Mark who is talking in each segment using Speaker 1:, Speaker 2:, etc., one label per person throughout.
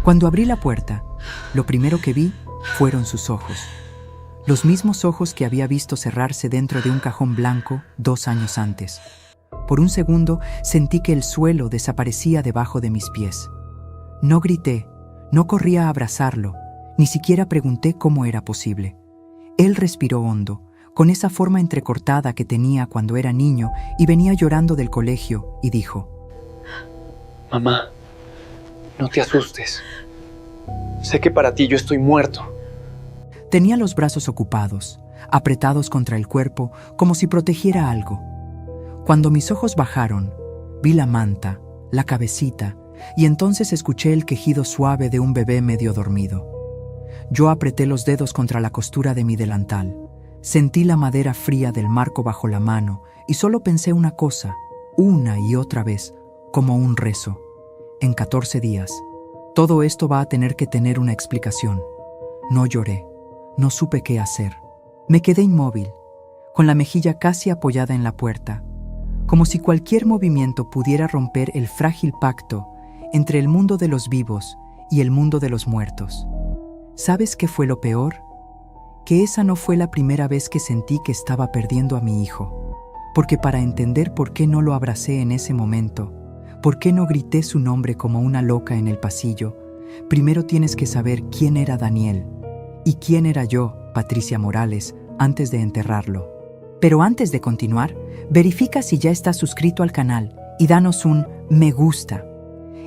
Speaker 1: Cuando abrí la puerta, lo primero que vi fueron sus ojos. Los mismos ojos que había visto cerrarse dentro de un cajón blanco 2 años antes. Por un segundo sentí que el suelo desaparecía debajo de mis pies. No grité, no corrí a abrazarlo, ni siquiera pregunté cómo era posible. Él respiró hondo, con esa forma entrecortada que tenía cuando era niño y venía llorando del colegio, y dijo:
Speaker 2: Mamá, no te asustes. Sé que para ti yo estoy muerto.
Speaker 1: Tenía los brazos ocupados, apretados contra el cuerpo, como si protegiera algo. Cuando mis ojos bajaron, vi la manta, la cabecita, y entonces escuché el quejido suave de un bebé medio dormido. Yo apreté los dedos contra la costura de mi delantal. Sentí la madera fría del marco bajo la mano y solo pensé una cosa, una y otra vez, como un rezo. En 14 días, todo esto va a tener que tener una explicación. No lloré, no supe qué hacer. Me quedé inmóvil, con la mejilla casi apoyada en la puerta, como si cualquier movimiento pudiera romper el frágil pacto entre el mundo de los vivos y el mundo de los muertos. ¿Sabes qué fue lo peor? Que esa no fue la primera vez que sentí que estaba perdiendo a mi hijo, porque para entender por qué no lo abracé en ese momento, por qué no grité su nombre como una loca en el pasillo, primero tienes que saber quién era Daniel y quién era yo, Patricia Morales, antes de enterrarlo. Pero antes de continuar, verifica si ya estás suscrito al canal y danos un me gusta.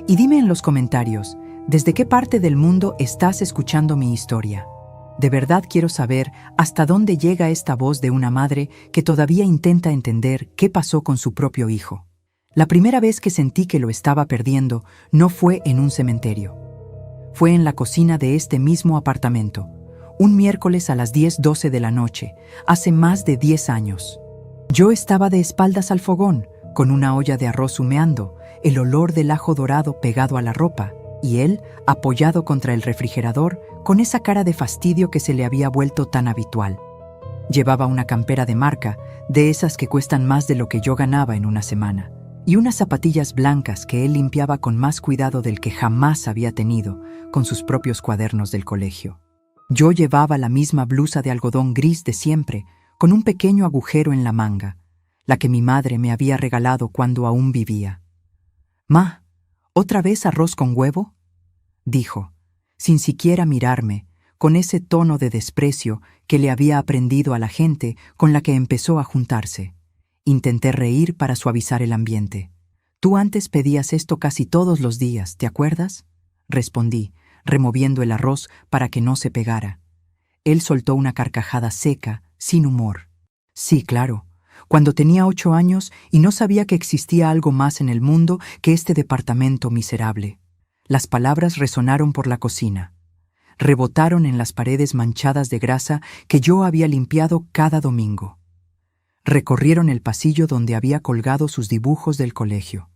Speaker 1: Y dime en los comentarios, ¿desde qué parte del mundo estás escuchando mi historia? De verdad quiero saber hasta dónde llega esta voz de una madre que todavía intenta entender qué pasó con su propio hijo. La primera vez que sentí que lo estaba perdiendo no fue en un cementerio. Fue en la cocina de este mismo apartamento, un miércoles a las 10:12 de la noche, hace más de 10 años. Yo estaba de espaldas al fogón, con una olla de arroz humeando, el olor del ajo dorado pegado a la ropa, y él, apoyado contra el refrigerador, con esa cara de fastidio que se le había vuelto tan habitual. Llevaba una campera de marca, de esas que cuestan más de lo que yo ganaba en una semana, y unas zapatillas blancas que él limpiaba con más cuidado del que jamás había tenido, con sus propios cuadernos del colegio. Yo llevaba la misma blusa de algodón gris de siempre, con un pequeño agujero en la manga, la que mi madre me había regalado cuando aún vivía. «Ma, ¿otra vez arroz con huevo?», dijo, sin siquiera mirarme, con ese tono de desprecio que le había aprendido a la gente con la que empezó a juntarse. Intenté reír para suavizar el ambiente. «Tú antes pedías esto casi todos los días, ¿te acuerdas?», respondí, removiendo el arroz para que no se pegara. Él soltó una carcajada seca, sin humor. «Sí, claro, cuando tenía 8 años y no sabía que existía algo más en el mundo que este departamento miserable». Las palabras resonaron por la cocina. Rebotaron en las paredes manchadas de grasa que yo había limpiado cada domingo. Recorrieron el pasillo donde había colgado sus dibujos del colegio.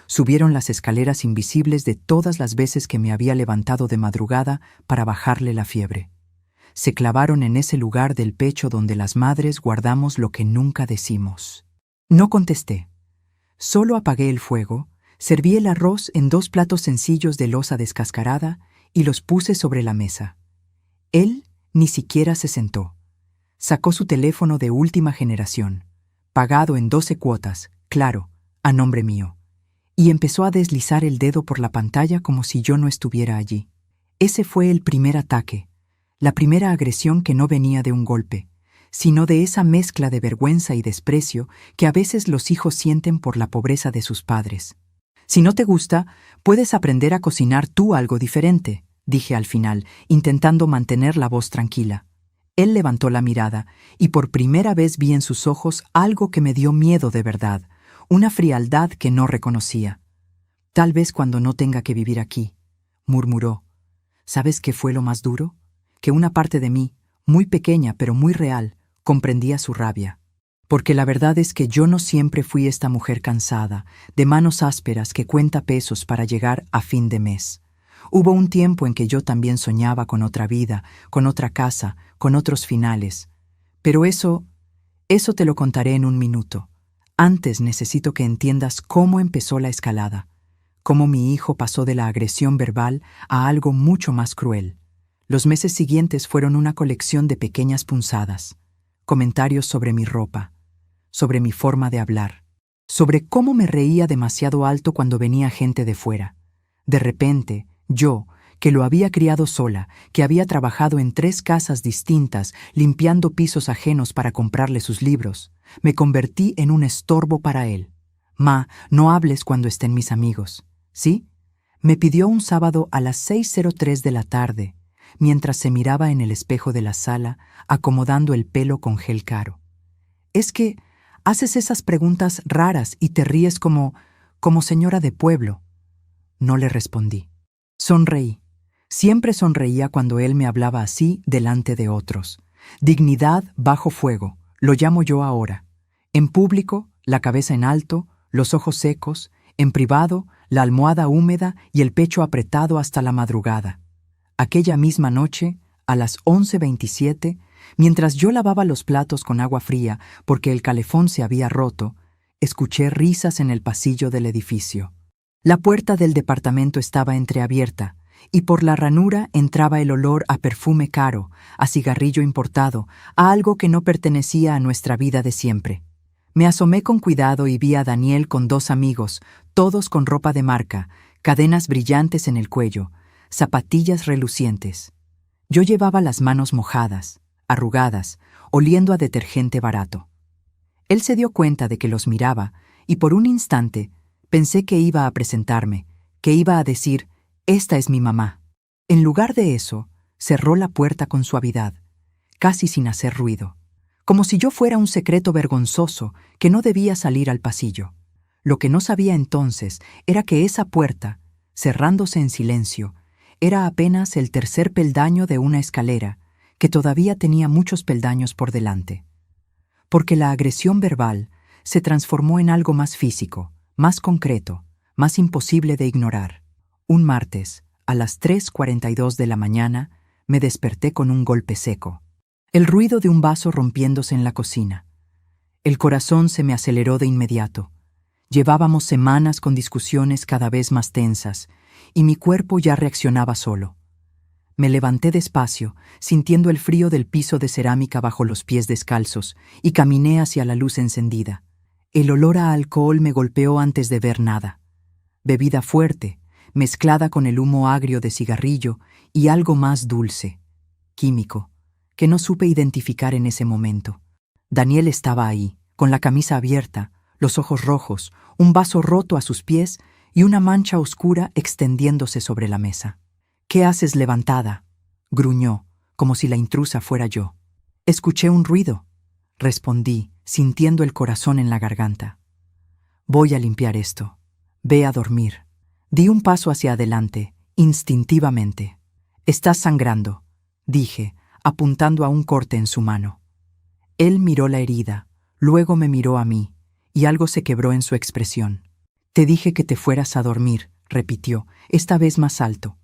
Speaker 1: Subieron las escaleras invisibles de todas las veces que me había levantado de madrugada para bajarle la fiebre. Se clavaron en ese lugar del pecho donde las madres guardamos lo que nunca decimos. No contesté. Solo apagué el fuego, serví el arroz en 2 platos sencillos de loza descascarada y los puse sobre la mesa. Él ni siquiera se sentó. Sacó su teléfono de última generación, pagado en 12 cuotas, claro, a nombre mío, y empezó a deslizar el dedo por la pantalla como si yo no estuviera allí. Ese fue el primer ataque, la primera agresión que no venía de un golpe, sino de esa mezcla de vergüenza y desprecio que a veces los hijos sienten por la pobreza de sus padres. «Si no te gusta, puedes aprender a cocinar tú algo diferente», dije al final, intentando mantener la voz tranquila. Él levantó la mirada, y por primera vez vi en sus ojos algo que me dio miedo de verdad, una frialdad que no reconocía. «Tal vez cuando no tenga que vivir aquí», murmuró. ¿Sabes qué fue lo más duro? Que una parte de mí, muy pequeña pero muy real, comprendía su rabia. Porque la verdad es que yo no siempre fui esta mujer cansada, de manos ásperas que cuenta pesos para llegar a fin de mes. Hubo un tiempo en que yo también soñaba con otra vida, con otra casa, con otros finales. Pero eso te lo contaré en un minuto. Antes necesito que entiendas cómo empezó la escalada, Cómo mi hijo pasó de la agresión verbal a algo mucho más cruel. Los meses siguientes fueron una colección de pequeñas punzadas, comentarios sobre mi ropa, sobre mi forma de hablar, sobre cómo me reía demasiado alto cuando venía gente de fuera. De repente, yo, que lo había criado sola, que había trabajado en 3 casas distintas, limpiando pisos ajenos para comprarle sus libros, me convertí en un estorbo para él. «Ma, no hables cuando estén mis amigos, ¿sí?», me pidió un sábado a las 6:03 de la tarde, mientras se miraba en el espejo de la sala, acomodando el pelo con gel caro. «Es que haces esas preguntas raras y te ríes como señora de pueblo». No le respondí. Sonreí. Siempre sonreía cuando él me hablaba así delante de otros. Dignidad bajo fuego, lo llamo yo ahora. En público, la cabeza en alto, los ojos secos; en privado, la almohada húmeda y el pecho apretado hasta la madrugada. Aquella misma noche, a las 11:27, mientras yo lavaba los platos con agua fría porque el calefón se había roto, escuché risas en el pasillo del edificio. La puerta del departamento estaba entreabierta, y por la ranura entraba el olor a perfume caro, a cigarrillo importado, a algo que no pertenecía a nuestra vida de siempre. Me asomé con cuidado y vi a Daniel con 2 amigos, todos con ropa de marca, cadenas brillantes en el cuello, zapatillas relucientes. Yo llevaba las manos mojadas, arrugadas, oliendo a detergente barato. Él se dio cuenta de que los miraba, y por un instante pensé que iba a presentarme, que iba a decir: «Esta es mi mamá». En lugar de eso, cerró la puerta con suavidad, casi sin hacer ruido, como si yo fuera un secreto vergonzoso que no debía salir al pasillo. Lo que no sabía entonces era que esa puerta, cerrándose en silencio, era apenas el 3er peldaño de una escalera que todavía tenía muchos peldaños por delante. Porque la agresión verbal se transformó en algo más físico, más concreto, más imposible de ignorar. Un martes, a las 3:42 de la mañana, me desperté con un golpe seco. El ruido de un vaso rompiéndose en la cocina. El corazón se me aceleró de inmediato. Llevábamos semanas con discusiones cada vez más tensas, y mi cuerpo ya reaccionaba solo. Me levanté despacio, sintiendo el frío del piso de cerámica bajo los pies descalzos, y caminé hacia la luz encendida. El olor a alcohol me golpeó antes de ver nada. Bebida fuerte, mezclada con el humo agrio de cigarrillo y algo más dulce, químico, que no supe identificar en ese momento. Daniel estaba ahí, con la camisa abierta, los ojos rojos, un vaso roto a sus pies y una mancha oscura extendiéndose sobre la mesa. «¿Qué haces levantada?», gruñó, como si la intrusa fuera yo. «Escuché un ruido», respondí, sintiendo el corazón en la garganta. «Voy a limpiar esto. Ve a dormir». Di un paso hacia adelante, instintivamente. «Estás sangrando», dije, apuntando a un corte en su mano. Él miró la herida, luego me miró a mí, y algo se quebró en su expresión. «Te dije que te fueras a dormir», repitió, esta vez más alto.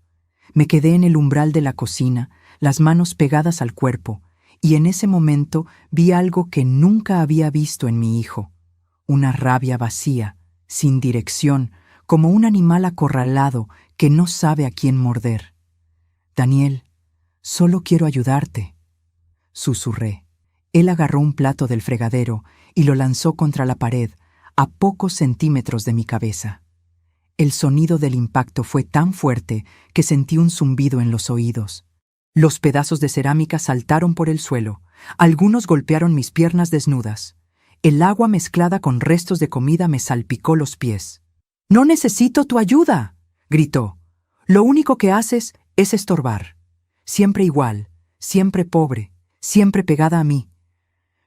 Speaker 1: Me quedé en el umbral de la cocina, las manos pegadas al cuerpo, y en ese momento vi algo que nunca había visto en mi hijo. Una rabia vacía, sin dirección, como un animal acorralado que no sabe a quién morder. «Daniel, solo quiero ayudarte», susurré. Él agarró un plato del fregadero y lo lanzó contra la pared, a pocos centímetros de mi cabeza. El sonido del impacto fue tan fuerte que sentí un zumbido en los oídos. Los pedazos de cerámica saltaron por el suelo. Algunos golpearon mis piernas desnudas. El agua mezclada con restos de comida me salpicó los pies. «No necesito tu ayuda», gritó. «Lo único que haces es estorbar. Siempre igual, siempre pobre, siempre pegada a mí.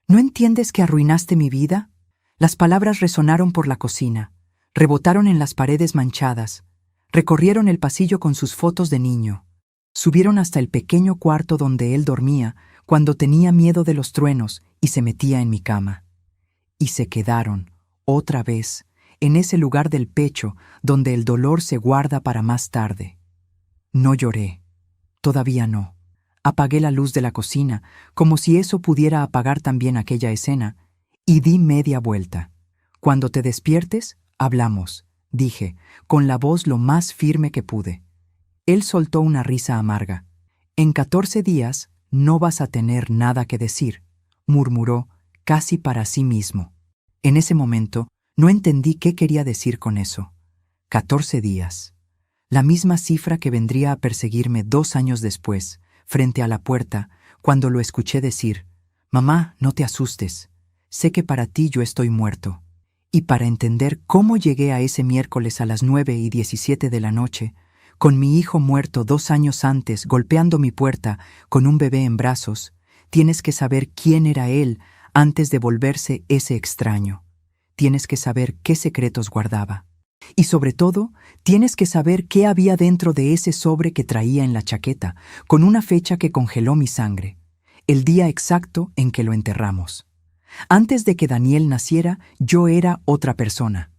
Speaker 1: ¿No entiendes que arruinaste mi vida?». Las palabras resonaron por la cocina, rebotaron en las paredes manchadas, recorrieron el pasillo con sus fotos de niño, subieron hasta el pequeño cuarto donde él dormía cuando tenía miedo de los truenos y se metía en mi cama. Y se quedaron, otra vez, en ese lugar del pecho donde el dolor se guarda para más tarde. No lloré. Todavía no. Apagué la luz de la cocina, como si eso pudiera apagar también aquella escena, y di media vuelta. «Cuando te despiertes, hablamos», dije, con la voz lo más firme que pude. Él soltó una risa amarga. En 14 días no vas a tener nada que decir, murmuró, casi para sí mismo. En ese momento no entendí qué quería decir con eso. 14 días. La misma cifra que vendría a perseguirme 2 años después, frente a la puerta, cuando lo escuché decir, «Mamá, no te asustes. Sé que para ti yo estoy muerto». Y para entender cómo llegué a ese miércoles a las 9:17 de la noche, con mi hijo muerto 2 años antes golpeando mi puerta con un bebé en brazos, tienes que saber quién era él antes de volverse ese extraño. Tienes que saber qué secretos guardaba. Y sobre todo, tienes que saber qué había dentro de ese sobre que traía en la chaqueta, con una fecha que congeló mi sangre, el día exacto en que lo enterramos. Antes de que Daniel naciera, yo era otra persona.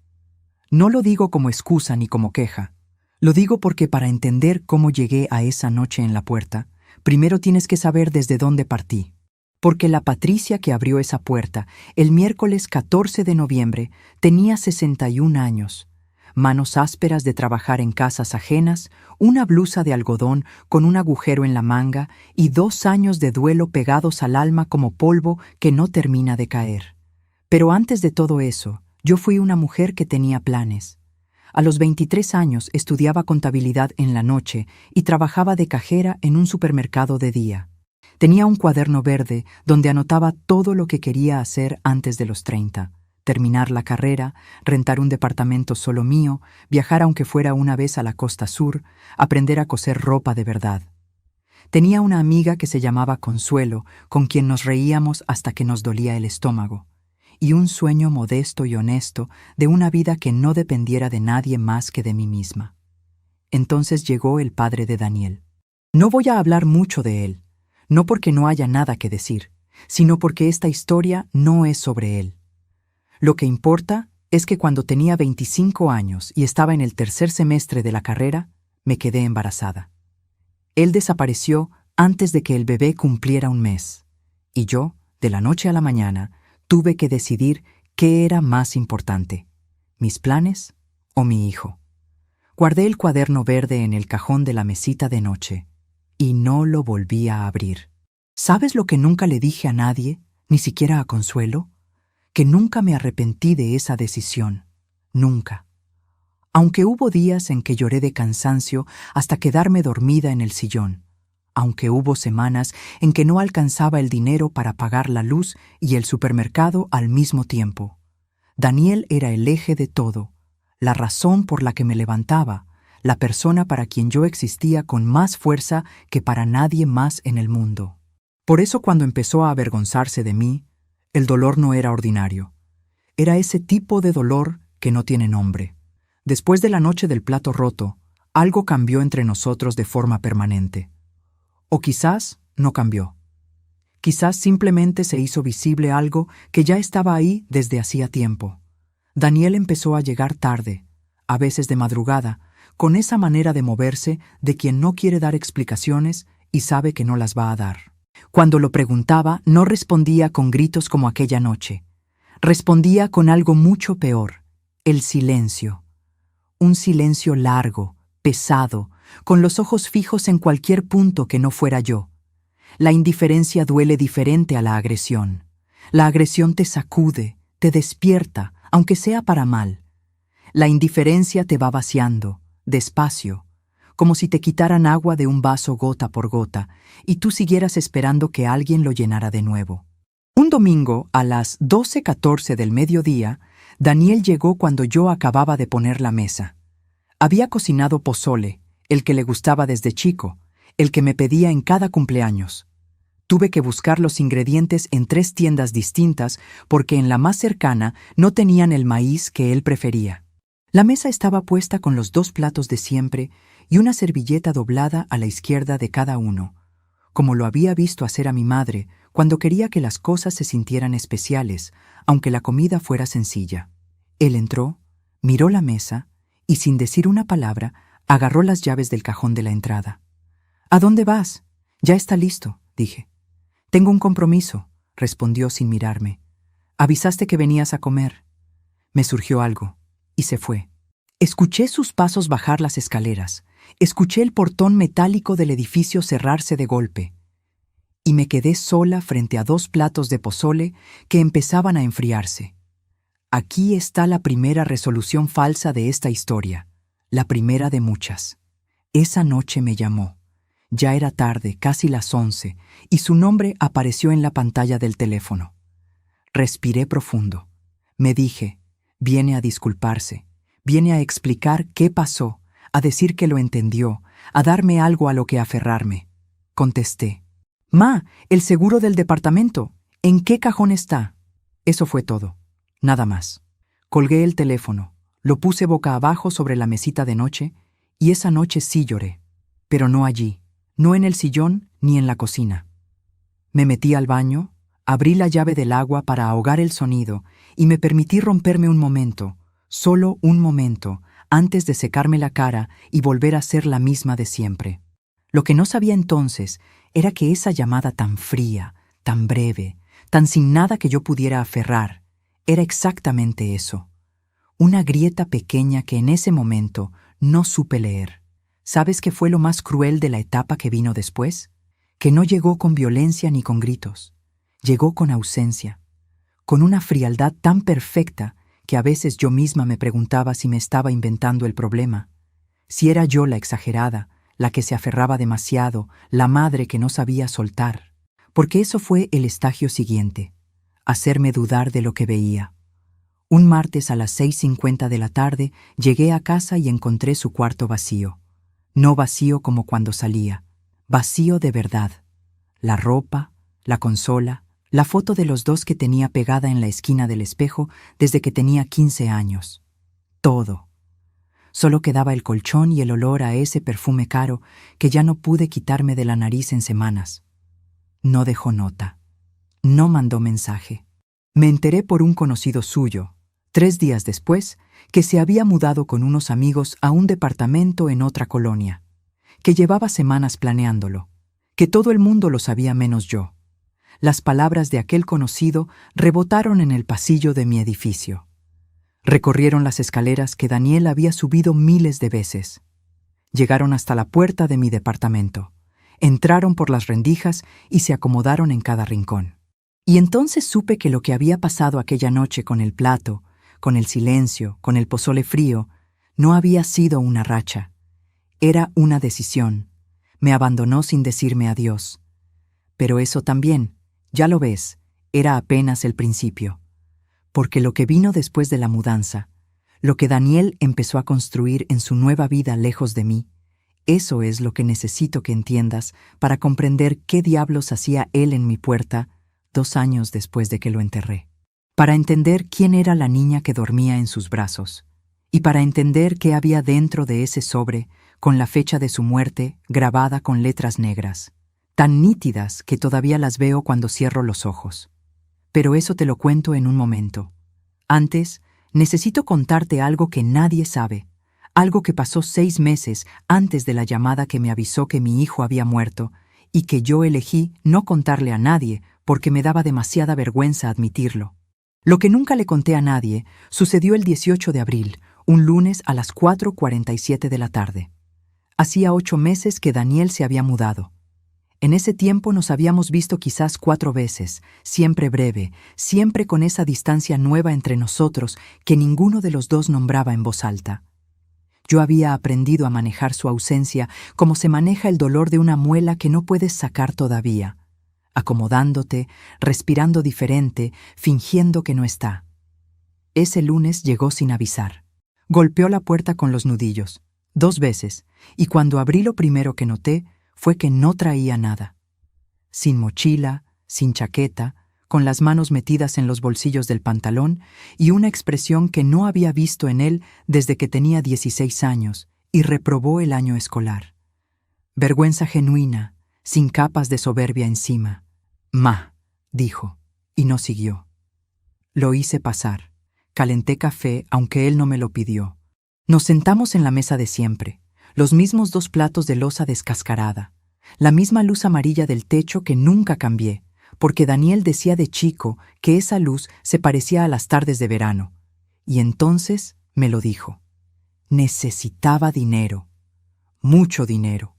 Speaker 1: No lo digo como excusa ni como queja. Lo digo porque para entender cómo llegué a esa noche en la puerta, primero tienes que saber desde dónde partí. Porque la Patricia que abrió esa puerta el miércoles 14 de noviembre tenía 61 años. Manos ásperas de trabajar en casas ajenas, una blusa de algodón con un agujero en la manga y 2 años de duelo pegados al alma como polvo que no termina de caer. Pero antes de todo eso, yo fui una mujer que tenía planes. A los 23 años estudiaba contabilidad en la noche y trabajaba de cajera en un supermercado de día. Tenía un cuaderno verde donde anotaba todo lo que quería hacer antes de los 30. Terminar la carrera, rentar un departamento solo mío, viajar aunque fuera una vez a la costa sur, aprender a coser ropa de verdad. Tenía una amiga que se llamaba Consuelo, con quien nos reíamos hasta que nos dolía el estómago, y un sueño modesto y honesto de una vida que no dependiera de nadie más que de mí misma. Entonces llegó el padre de Daniel. No voy a hablar mucho de él, no porque no haya nada que decir, sino porque esta historia no es sobre él. Lo que importa es que cuando tenía 25 años y estaba en el 3er semestre de la carrera, me quedé embarazada. Él desapareció antes de que el bebé cumpliera un mes, y yo, de la noche a la mañana, tuve que decidir qué era más importante, mis planes o mi hijo. Guardé el cuaderno verde en el cajón de la mesita de noche y no lo volví a abrir. ¿Sabes lo que nunca le dije a nadie, ni siquiera a Consuelo? Que nunca me arrepentí de esa decisión, nunca. Aunque hubo días en que lloré de cansancio hasta quedarme dormida en el sillón, aunque hubo semanas en que no alcanzaba el dinero para pagar la luz y el supermercado al mismo tiempo, Daniel era el eje de todo, la razón por la que me levantaba, la persona para quien yo existía con más fuerza que para nadie más en el mundo. Por eso cuando empezó a avergonzarse de mí, el dolor no era ordinario. Era ese tipo de dolor que no tiene nombre. Después de la noche del plato roto, algo cambió entre nosotros de forma permanente. O quizás no cambió. Quizás simplemente se hizo visible algo que ya estaba ahí desde hacía tiempo. Daniel empezó a llegar tarde, a veces de madrugada, con esa manera de moverse de quien no quiere dar explicaciones y sabe que no las va a dar. Cuando lo preguntaba, no respondía con gritos como aquella noche. Respondía con algo mucho peor, el silencio. Un silencio largo, pesado, con los ojos fijos en cualquier punto que no fuera yo. La indiferencia duele diferente a la agresión. La agresión te sacude, te despierta, aunque sea para mal. La indiferencia te va vaciando, despacio, como si te quitaran agua de un vaso gota por gota, y tú siguieras esperando que alguien lo llenara de nuevo. Un domingo, a las 12:14 del mediodía, Daniel llegó cuando yo acababa de poner la mesa. Había cocinado pozole, el que le gustaba desde chico, el que me pedía en cada cumpleaños. Tuve que buscar los ingredientes en 3 tiendas distintas porque en la más cercana no tenían el maíz que él prefería. La mesa estaba puesta con los 2 platos de siempre y una servilleta doblada a la izquierda de cada uno, como lo había visto hacer a mi madre cuando quería que las cosas se sintieran especiales, aunque la comida fuera sencilla. Él entró, miró la mesa y sin decir una palabra, agarró las llaves del cajón de la entrada. «¿A dónde vas?» «Ya está listo», dije. «Tengo un compromiso», respondió sin mirarme. «Avisaste que venías a comer». Me surgió algo, y se fue. Escuché sus pasos bajar las escaleras, escuché el portón metálico del edificio cerrarse de golpe, y me quedé sola frente a 2 platos de pozole que empezaban a enfriarse. Aquí está la primera resolución falsa de esta historia, la primera de muchas. Esa noche me llamó. Ya era tarde, casi las 11, y su nombre apareció en la pantalla del teléfono. Respiré profundo. Me dije, viene a disculparse, viene a explicar qué pasó, a decir que lo entendió, a darme algo a lo que aferrarme. Contesté, «Ma, el seguro del departamento, ¿en qué cajón está?» Eso fue todo, nada más. Colgué el teléfono, lo puse boca abajo sobre la mesita de noche, y esa noche sí lloré, pero no allí, no en el sillón ni en la cocina. Me metí al baño, abrí la llave del agua para ahogar el sonido y me permití romperme un momento, solo un momento, antes de secarme la cara y volver a ser la misma de siempre. Lo que no sabía entonces era que esa llamada tan fría, tan breve, tan sin nada que yo pudiera aferrar, era exactamente eso. Una grieta pequeña que en ese momento no supe leer. ¿Sabes qué fue lo más cruel de la etapa que vino después? Que no llegó con violencia ni con gritos. Llegó con ausencia, con una frialdad tan perfecta que a veces yo misma me preguntaba si me estaba inventando el problema, si era yo la exagerada, la que se aferraba demasiado, la madre que no sabía soltar. Porque eso fue el estagio siguiente, hacerme dudar de lo que veía. Un martes a las 6:50 de la tarde llegué a casa y encontré su cuarto vacío. No vacío como cuando salía, vacío de verdad. La ropa, la consola, la foto de los dos que tenía pegada en la esquina del espejo desde que tenía 15 años. Todo. Solo quedaba el colchón y el olor a ese perfume caro que ya no pude quitarme de la nariz en semanas. No dejó nota. No mandó mensaje. Me enteré por un conocido suyo, 3 días después, que se había mudado con unos amigos a un departamento en otra colonia, que llevaba semanas planeándolo, que todo el mundo lo sabía menos yo. Las palabras de aquel conocido rebotaron en el pasillo de mi edificio. Recorrieron las escaleras que Daniel había subido miles de veces. Llegaron hasta la puerta de mi departamento. Entraron por las rendijas y se acomodaron en cada rincón. Y entonces supe que lo que había pasado aquella noche con el plato, con el silencio, con el pozole frío, no había sido una racha. Era una decisión. Me abandonó sin decirme adiós. Pero eso también, ya lo ves, era apenas el principio. Porque lo que vino después de la mudanza, lo que Daniel empezó a construir en su nueva vida lejos de mí, eso es lo que necesito que entiendas para comprender qué diablos hacía él en mi puerta 2 años después de que lo enterré. Para entender quién era la niña que dormía en sus brazos. Y para entender qué había dentro de ese sobre con la fecha de su muerte grabada con letras negras, tan nítidas que todavía las veo cuando cierro los ojos. Pero eso te lo cuento en un momento. Antes, necesito contarte algo que nadie sabe, algo que pasó 6 meses antes de la llamada que me avisó que mi hijo había muerto y que yo elegí no contarle a nadie porque me daba demasiada vergüenza admitirlo. Lo que nunca le conté a nadie sucedió el 18 de abril, un lunes a las 4:47 de la tarde. Hacía 8 meses que Daniel se había mudado. En ese tiempo nos habíamos visto quizás 4 veces, siempre breve, siempre con esa distancia nueva entre nosotros que ninguno de los dos nombraba en voz alta. Yo había aprendido a manejar su ausencia como se maneja el dolor de una muela que no puedes sacar todavía, acomodándote, respirando diferente, fingiendo que no está. Ese lunes llegó sin avisar. Golpeó la puerta con los nudillos, 2 veces, y cuando abrí lo primero que noté fue que no traía nada. Sin mochila, sin chaqueta, con las manos metidas en los bolsillos del pantalón y una expresión que no había visto en él desde que tenía 16 años y reprobó el año escolar. Vergüenza genuina, sin capas de soberbia encima. «Ma», dijo, y no siguió. Lo hice pasar. Calenté café, aunque él no me lo pidió. Nos sentamos en la mesa de siempre, los mismos 2 platos de loza descascarada, la misma luz amarilla del techo que nunca cambié, porque Daniel decía de chico que esa luz se parecía a las tardes de verano, y entonces me lo dijo. Necesitaba dinero, mucho dinero.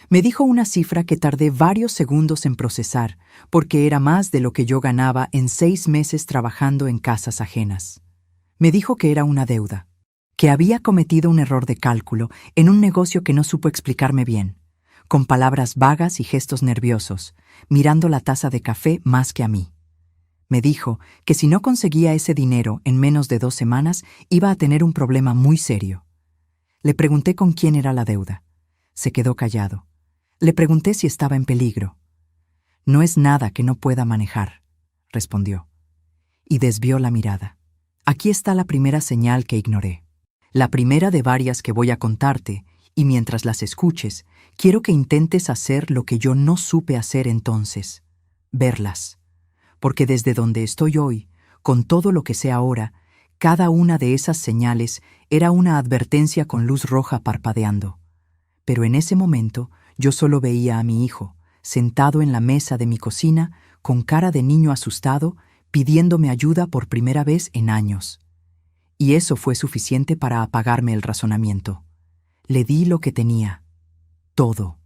Speaker 1: Me dijo una cifra que tardé varios segundos en procesar, porque era más de lo que yo ganaba en 6 meses trabajando en casas ajenas. Me dijo que era una deuda, que había cometido un error de cálculo en un negocio que no supo explicarme bien, con palabras vagas y gestos nerviosos, mirando la taza de café más que a mí. Me dijo que si no conseguía ese dinero en menos de 2 semanas, iba a tener un problema muy serio. Le pregunté con quién era la deuda. Se quedó callado. Le pregunté si estaba en peligro. No es nada que no pueda manejar, respondió. Y desvió la mirada. Aquí está la primera señal que ignoré. La primera de varias que voy a contarte, y mientras las escuches, quiero que intentes hacer lo que yo no supe hacer entonces, verlas. Porque desde donde estoy hoy, con todo lo que sé ahora, cada una de esas señales era una advertencia con luz roja parpadeando. Pero en ese momento yo solo veía a mi hijo, sentado en la mesa de mi cocina, con cara de niño asustado, pidiéndome ayuda por primera vez en años. Y eso fue suficiente para apagarme el razonamiento. Le di lo que tenía. Todo.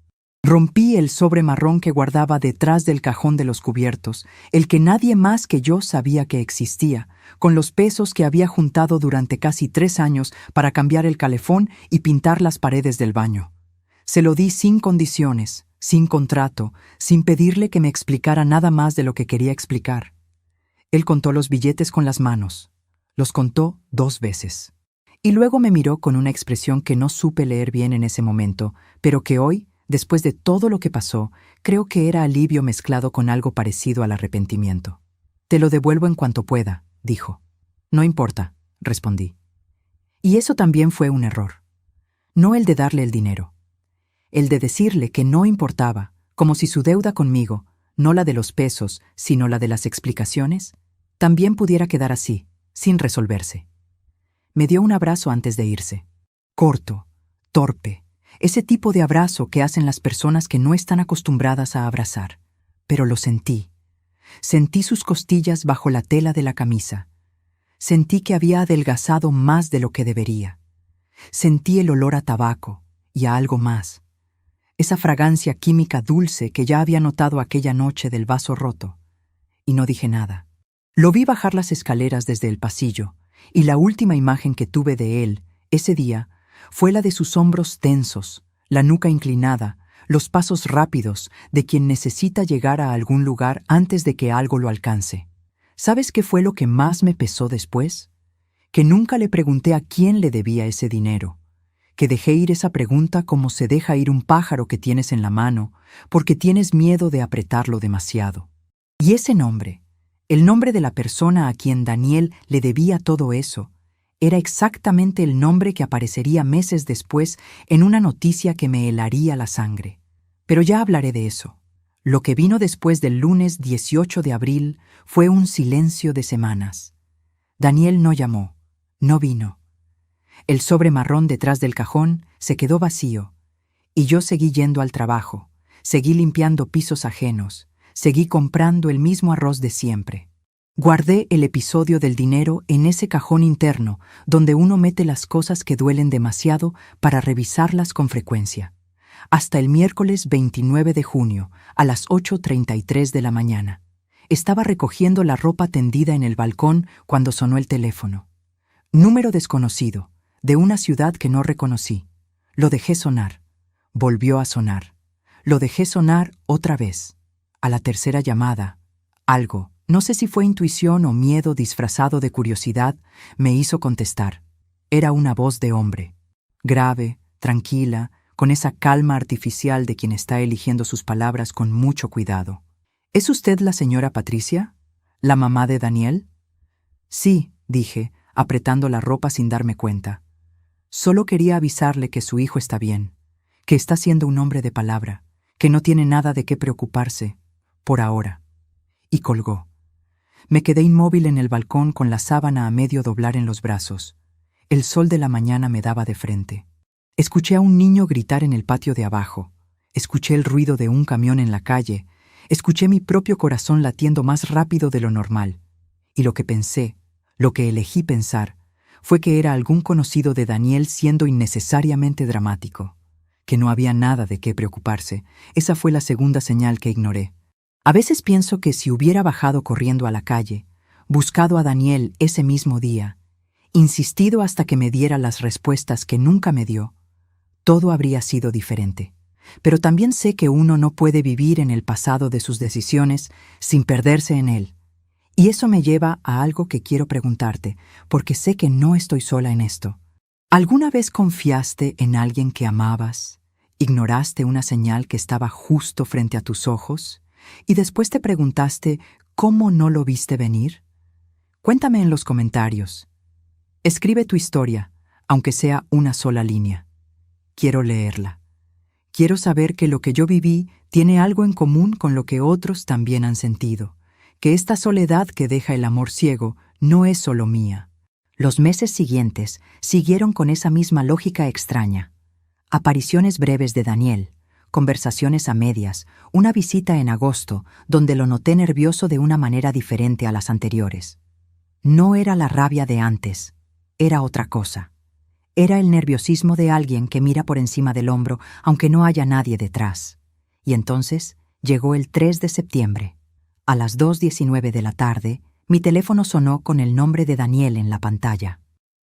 Speaker 1: Rompí el sobre marrón que guardaba detrás del cajón de los cubiertos, el que nadie más que yo sabía que existía, con los pesos que había juntado durante casi 3 años para cambiar el calefón y pintar las paredes del baño. Se lo di sin condiciones, sin contrato, sin pedirle que me explicara nada más de lo que quería explicar. Él contó los billetes con las manos. Los contó 2 veces. Y luego me miró con una expresión que no supe leer bien en ese momento, pero que hoy, después de todo lo que pasó, creo que era alivio mezclado con algo parecido al arrepentimiento. «Te lo devuelvo en cuanto pueda», dijo. «No importa», respondí. Y eso también fue un error. No el de darle el dinero. El de decirle que no importaba, como si su deuda conmigo, no la de los pesos, sino la de las explicaciones, también pudiera quedar así, sin resolverse. Me dio un abrazo antes de irse. Corto, torpe, ese tipo de abrazo que hacen las personas que no están acostumbradas a abrazar. Pero lo sentí. Sentí sus costillas bajo la tela de la camisa. Sentí que había adelgazado más de lo que debería. Sentí el olor a tabaco y a algo más. Esa fragancia química dulce que ya había notado aquella noche del vaso roto. Y no dije nada. Lo vi bajar las escaleras desde el pasillo, y la última imagen que tuve de él, ese día, fue la de sus hombros tensos, la nuca inclinada, los pasos rápidos de quien necesita llegar a algún lugar antes de que algo lo alcance. ¿Sabes qué fue lo que más me pesó después? Que nunca le pregunté a quién le debía ese dinero, que dejé ir esa pregunta como se deja ir un pájaro que tienes en la mano, porque tienes miedo de apretarlo demasiado. Y ese nombre, el nombre de la persona a quien Daniel le debía todo eso, era exactamente el nombre que aparecería meses después en una noticia que me helaría la sangre. Pero ya hablaré de eso. Lo que vino después del lunes 18 de abril fue un silencio de semanas. Daniel no llamó, no vino. El sobre marrón detrás del cajón se quedó vacío, y yo seguí yendo al trabajo, seguí limpiando pisos ajenos, seguí comprando el mismo arroz de siempre. Guardé el episodio del dinero en ese cajón interno donde uno mete las cosas que duelen demasiado para revisarlas con frecuencia. Hasta el miércoles 29 de junio, a las 8:33 de la mañana. Estaba recogiendo la ropa tendida en el balcón cuando sonó el teléfono. Número desconocido, de una ciudad que no reconocí. Lo dejé sonar. Volvió a sonar. Lo dejé sonar otra vez. A la tercera llamada, algo, no sé si fue intuición o miedo disfrazado de curiosidad, me hizo contestar. Era una voz de hombre, grave, tranquila, con esa calma artificial de quien está eligiendo sus palabras con mucho cuidado. ¿Es usted la señora Patricia? ¿La mamá de Daniel? Sí, dije, apretando la ropa sin darme cuenta. Solo quería avisarle que su hijo está bien, que está siendo un hombre de palabra, que no tiene nada de qué preocuparse, por ahora. Y colgó. Me quedé inmóvil en el balcón con la sábana a medio doblar en los brazos. El sol de la mañana me daba de frente. Escuché a un niño gritar en el patio de abajo. Escuché el ruido de un camión en la calle. Escuché mi propio corazón latiendo más rápido de lo normal. Y lo que pensé, lo que elegí pensar, fue que era algún conocido de Daniel siendo innecesariamente dramático, que no había nada de qué preocuparse. Esa fue la segunda señal que ignoré. A veces pienso que si hubiera bajado corriendo a la calle, buscado a Daniel ese mismo día, insistido hasta que me diera las respuestas que nunca me dio, todo habría sido diferente. Pero también sé que uno no puede vivir en el pasado de sus decisiones sin perderse en él. Y eso me lleva a algo que quiero preguntarte, porque sé que no estoy sola en esto. ¿Alguna vez confiaste en alguien que amabas, ignoraste una señal que estaba justo frente a tus ojos, y después te preguntaste cómo no lo viste venir? Cuéntame en los comentarios. Escribe tu historia, aunque sea una sola línea. Quiero leerla. Quiero saber que lo que yo viví tiene algo en común con lo que otros también han sentido, que esta soledad que deja el amor ciego no es solo mía. Los meses siguientes siguieron con esa misma lógica extraña. Apariciones breves de Daniel, conversaciones a medias, una visita en agosto donde lo noté nervioso de una manera diferente a las anteriores. No era la rabia de antes, era otra cosa. Era el nerviosismo de alguien que mira por encima del hombro aunque no haya nadie detrás. Y entonces llegó el 3 de septiembre. A las 2:19 de la tarde, mi teléfono sonó con el nombre de Daniel en la pantalla.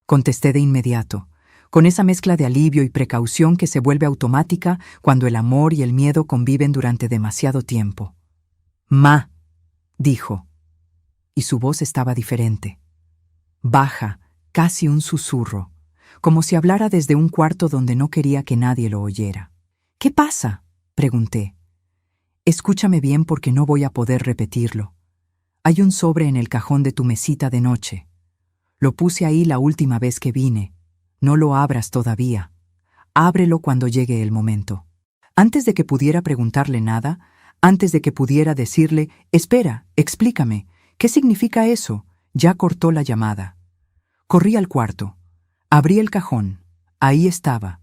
Speaker 1: Contesté de inmediato, con esa mezcla de alivio y precaución que se vuelve automática cuando el amor y el miedo conviven durante demasiado tiempo. «Ma», dijo, y su voz estaba diferente. Baja, casi un susurro, como si hablara desde un cuarto donde no quería que nadie lo oyera. «¿Qué pasa?», pregunté. «Escúchame bien porque no voy a poder repetirlo. Hay un sobre en el cajón de tu mesita de noche. Lo puse ahí la última vez que vine. No lo abras todavía. Ábrelo cuando llegue el momento». Antes de que pudiera preguntarle nada, antes de que pudiera decirle, «Espera, explícame, ¿qué significa eso?», ya cortó la llamada. Corrí al cuarto. Abrí el cajón. Ahí estaba.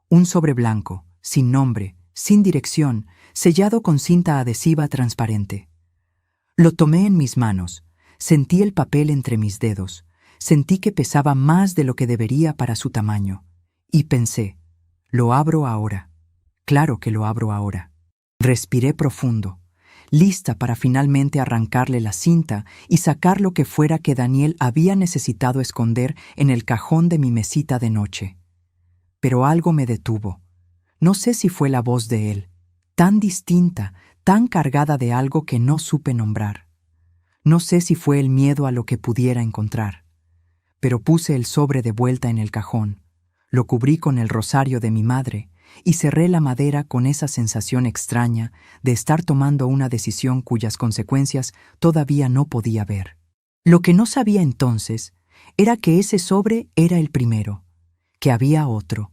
Speaker 1: Un sobre blanco, sin nombre, sin dirección, sellado con cinta adhesiva transparente. Lo tomé en mis manos. Sentí el papel entre mis dedos. Sentí que pesaba más de lo que debería para su tamaño. Y pensé, lo abro ahora. Claro que lo abro ahora. Respiré profundo, lista para finalmente arrancarle la cinta y sacar lo que fuera que Daniel había necesitado esconder en el cajón de mi mesita de noche. Pero algo me detuvo. No sé si fue la voz de él, tan distinta, tan cargada de algo que no supe nombrar. No sé si fue el miedo a lo que pudiera encontrar. Pero puse el sobre de vuelta en el cajón, lo cubrí con el rosario de mi madre y cerré la madera con esa sensación extraña de estar tomando una decisión cuyas consecuencias todavía no podía ver. Lo que no sabía entonces era que ese sobre era el primero, que había otro,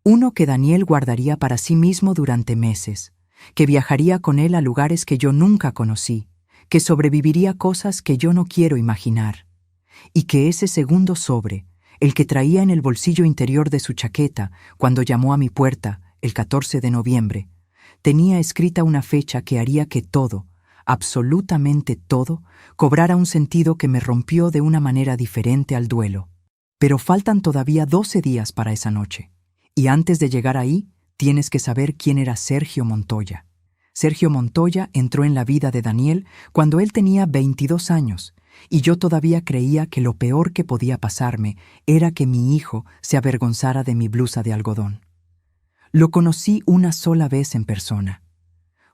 Speaker 1: uno que Daniel guardaría para sí mismo durante meses, que viajaría con él a lugares que yo nunca conocí, que sobreviviría cosas que yo no quiero imaginar, y que ese segundo sobre, el que traía en el bolsillo interior de su chaqueta cuando llamó a mi puerta, el 14 de noviembre, tenía escrita una fecha que haría que todo, absolutamente todo, cobrara un sentido que me rompió de una manera diferente al duelo. Pero faltan todavía 12 días para esa noche. Y antes de llegar ahí, tienes que saber quién era Sergio Montoya. Sergio Montoya entró en la vida de Daniel cuando él tenía 22 años, y yo todavía creía que lo peor que podía pasarme era que mi hijo se avergonzara de mi blusa de algodón. Lo conocí una sola vez en persona.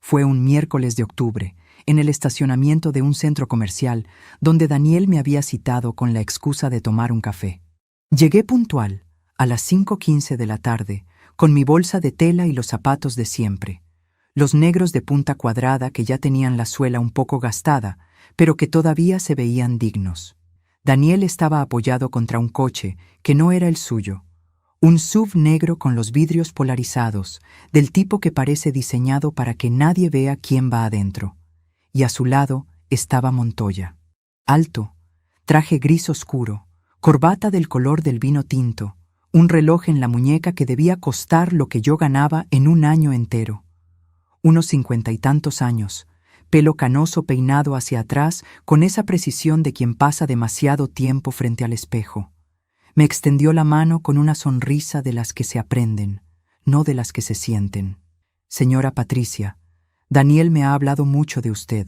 Speaker 1: Fue un miércoles de octubre, en el estacionamiento de un centro comercial, donde Daniel me había citado con la excusa de tomar un café. Llegué puntual, a las 5:15 de la tarde, con mi bolsa de tela y los zapatos de siempre, los negros de punta cuadrada que ya tenían la suela un poco gastada, pero que todavía se veían dignos. Daniel estaba apoyado contra un coche que no era el suyo, un SUV negro con los vidrios polarizados, del tipo que parece diseñado para que nadie vea quién va adentro. Y a su lado estaba Montoya. Alto, traje gris oscuro, corbata del color del vino tinto, un reloj en la muñeca que debía costar lo que yo ganaba en un año entero. Unos 50 y tantos años, pelo canoso peinado hacia atrás con esa precisión de quien pasa demasiado tiempo frente al espejo. Me extendió la mano con una sonrisa de las que se aprenden, no de las que se sienten. Señora Patricia, Daniel me ha hablado mucho de usted.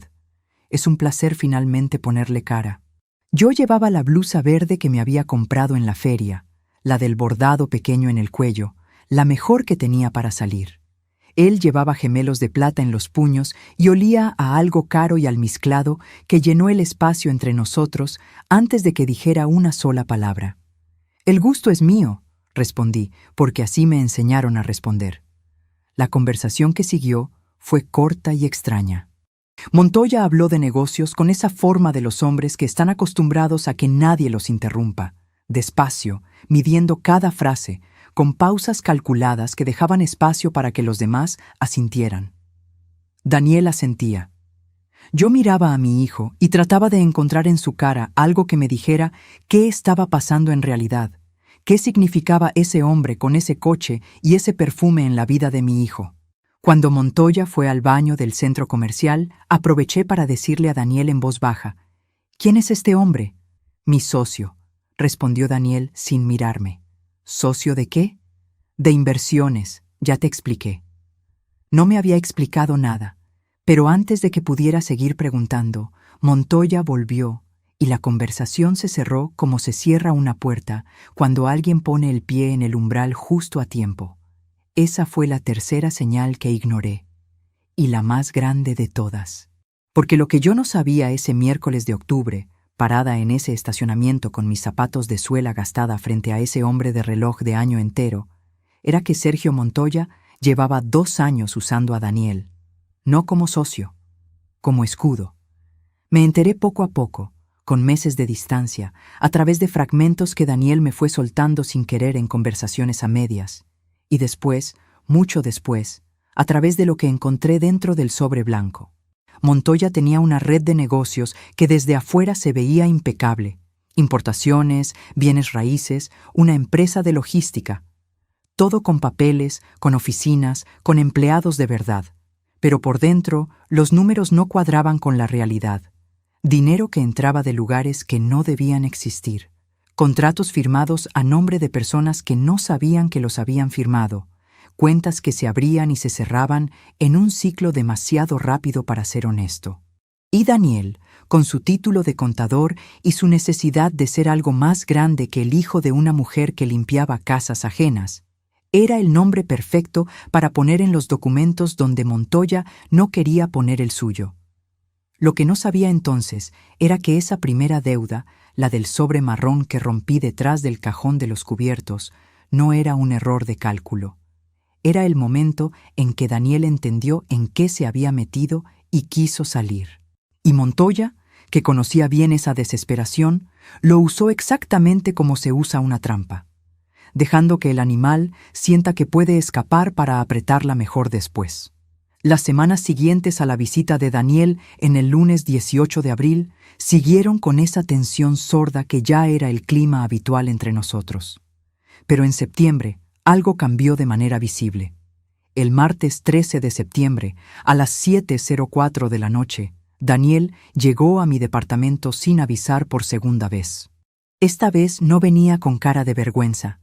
Speaker 1: Es un placer finalmente ponerle cara. Yo llevaba la blusa verde que me había comprado en la feria, la del bordado pequeño en el cuello, la mejor que tenía para salir. Él llevaba gemelos de plata en los puños y olía a algo caro y almizclado que llenó el espacio entre nosotros antes de que dijera una sola palabra. «El gusto es mío», respondí, porque así me enseñaron a responder. La conversación que siguió fue corta y extraña. Montoya habló de negocios con esa forma de los hombres que están acostumbrados a que nadie los interrumpa, despacio, midiendo cada frase, con pausas calculadas que dejaban espacio para que los demás asintieran. Daniel asentía. Yo miraba a mi hijo y trataba de encontrar en su cara algo que me dijera qué estaba pasando en realidad, qué significaba ese hombre con ese coche y ese perfume en la vida de mi hijo. Cuando Montoya fue al baño del centro comercial, aproveché para decirle a Daniel en voz baja: «¿Quién es este hombre?» «Mi socio», respondió Daniel sin mirarme. «¿Socio de qué?» «De inversiones, ya te expliqué». No me había explicado nada, pero antes de que pudiera seguir preguntando, Montoya volvió y la conversación se cerró como se cierra una puerta cuando alguien pone el pie en el umbral justo a tiempo. Esa fue la tercera señal que ignoré, y la más grande de todas. Porque lo que yo no sabía ese miércoles de octubre, parada en ese estacionamiento con mis zapatos de suela gastada frente a ese hombre de reloj de año entero, era que Sergio Montoya llevaba 2 años usando a Daniel, no como socio, como escudo. Me enteré poco a poco, con meses de distancia, a través de fragmentos que Daniel me fue soltando sin querer en conversaciones a medias, y después, mucho después, a través de lo que encontré dentro del sobre blanco. Montoya tenía una red de negocios que desde afuera se veía impecable. Importaciones, bienes raíces, una empresa de logística. Todo con papeles, con oficinas, con empleados de verdad. Pero por dentro, los números no cuadraban con la realidad. Dinero que entraba de lugares que no debían existir. Contratos firmados a nombre de personas que no sabían que los habían firmado. Cuentas que se abrían y se cerraban en un ciclo demasiado rápido para ser honesto. Y Daniel, con su título de contador y su necesidad de ser algo más grande que el hijo de una mujer que limpiaba casas ajenas, era el nombre perfecto para poner en los documentos donde Montoya no quería poner el suyo. Lo que no sabía entonces era que esa primera deuda, la del sobre marrón que rompí detrás del cajón de los cubiertos, no era un error de cálculo. Era el momento en que Daniel entendió en qué se había metido y quiso salir. Y Montoya, que conocía bien esa desesperación, lo usó exactamente como se usa una trampa, dejando que el animal sienta que puede escapar para apretarla mejor después. Las semanas siguientes a la visita de Daniel en el lunes 18 de abril siguieron con esa tensión sorda que ya era el clima habitual entre nosotros. Pero en septiembre algo cambió de manera visible. El martes 13 de septiembre, a las 7:04 de la noche, Daniel llegó a mi departamento sin avisar por segunda vez. Esta vez no venía con cara de vergüenza.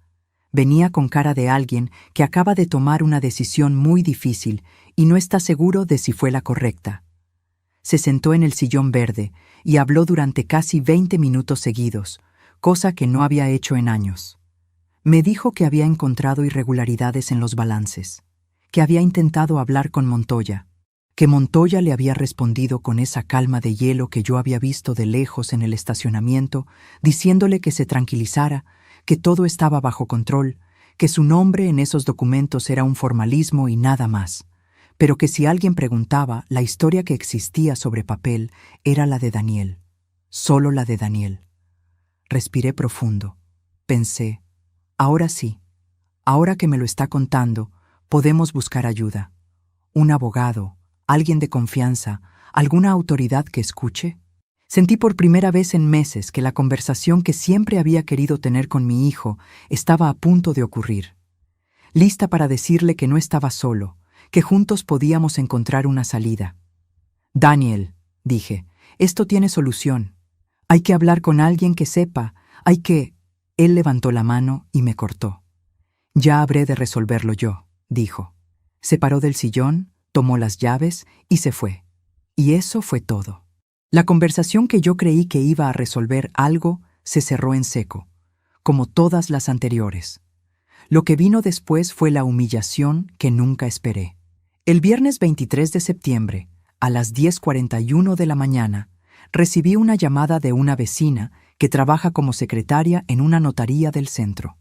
Speaker 1: Venía con cara de alguien que acaba de tomar una decisión muy difícil y no está seguro de si fue la correcta. Se sentó en el sillón verde y habló durante casi 20 minutos seguidos, cosa que no había hecho en años. Me dijo que había encontrado irregularidades en los balances, que había intentado hablar con Montoya, que Montoya le había respondido con esa calma de hielo que yo había visto de lejos en el estacionamiento, diciéndole que se tranquilizara, que todo estaba bajo control, que su nombre en esos documentos era un formalismo y nada más, pero que si alguien preguntaba, la historia que existía sobre papel era la de Daniel, solo la de Daniel. Respiré profundo. Pensé, ahora sí, ahora que me lo está contando, podemos buscar ayuda. Un abogado, alguien de confianza, alguna autoridad que escuche. Sentí por primera vez en meses que la conversación que siempre había querido tener con mi hijo estaba a punto de ocurrir. Lista para decirle que no estaba solo, que juntos podíamos encontrar una salida. «Daniel», dije, «esto tiene solución. Hay que hablar con alguien que sepa, hay que...» Él levantó la mano y me cortó. «Ya habré de resolverlo yo», dijo. Se paró del sillón, tomó las llaves y se fue. Y eso fue todo. La conversación que yo creí que iba a resolver algo se cerró en seco, como todas las anteriores. Lo que vino después fue la humillación que nunca esperé. El viernes 23 de septiembre, a las 10:41 de la mañana, recibí una llamada de una vecina que trabaja como secretaria en una notaría del centro.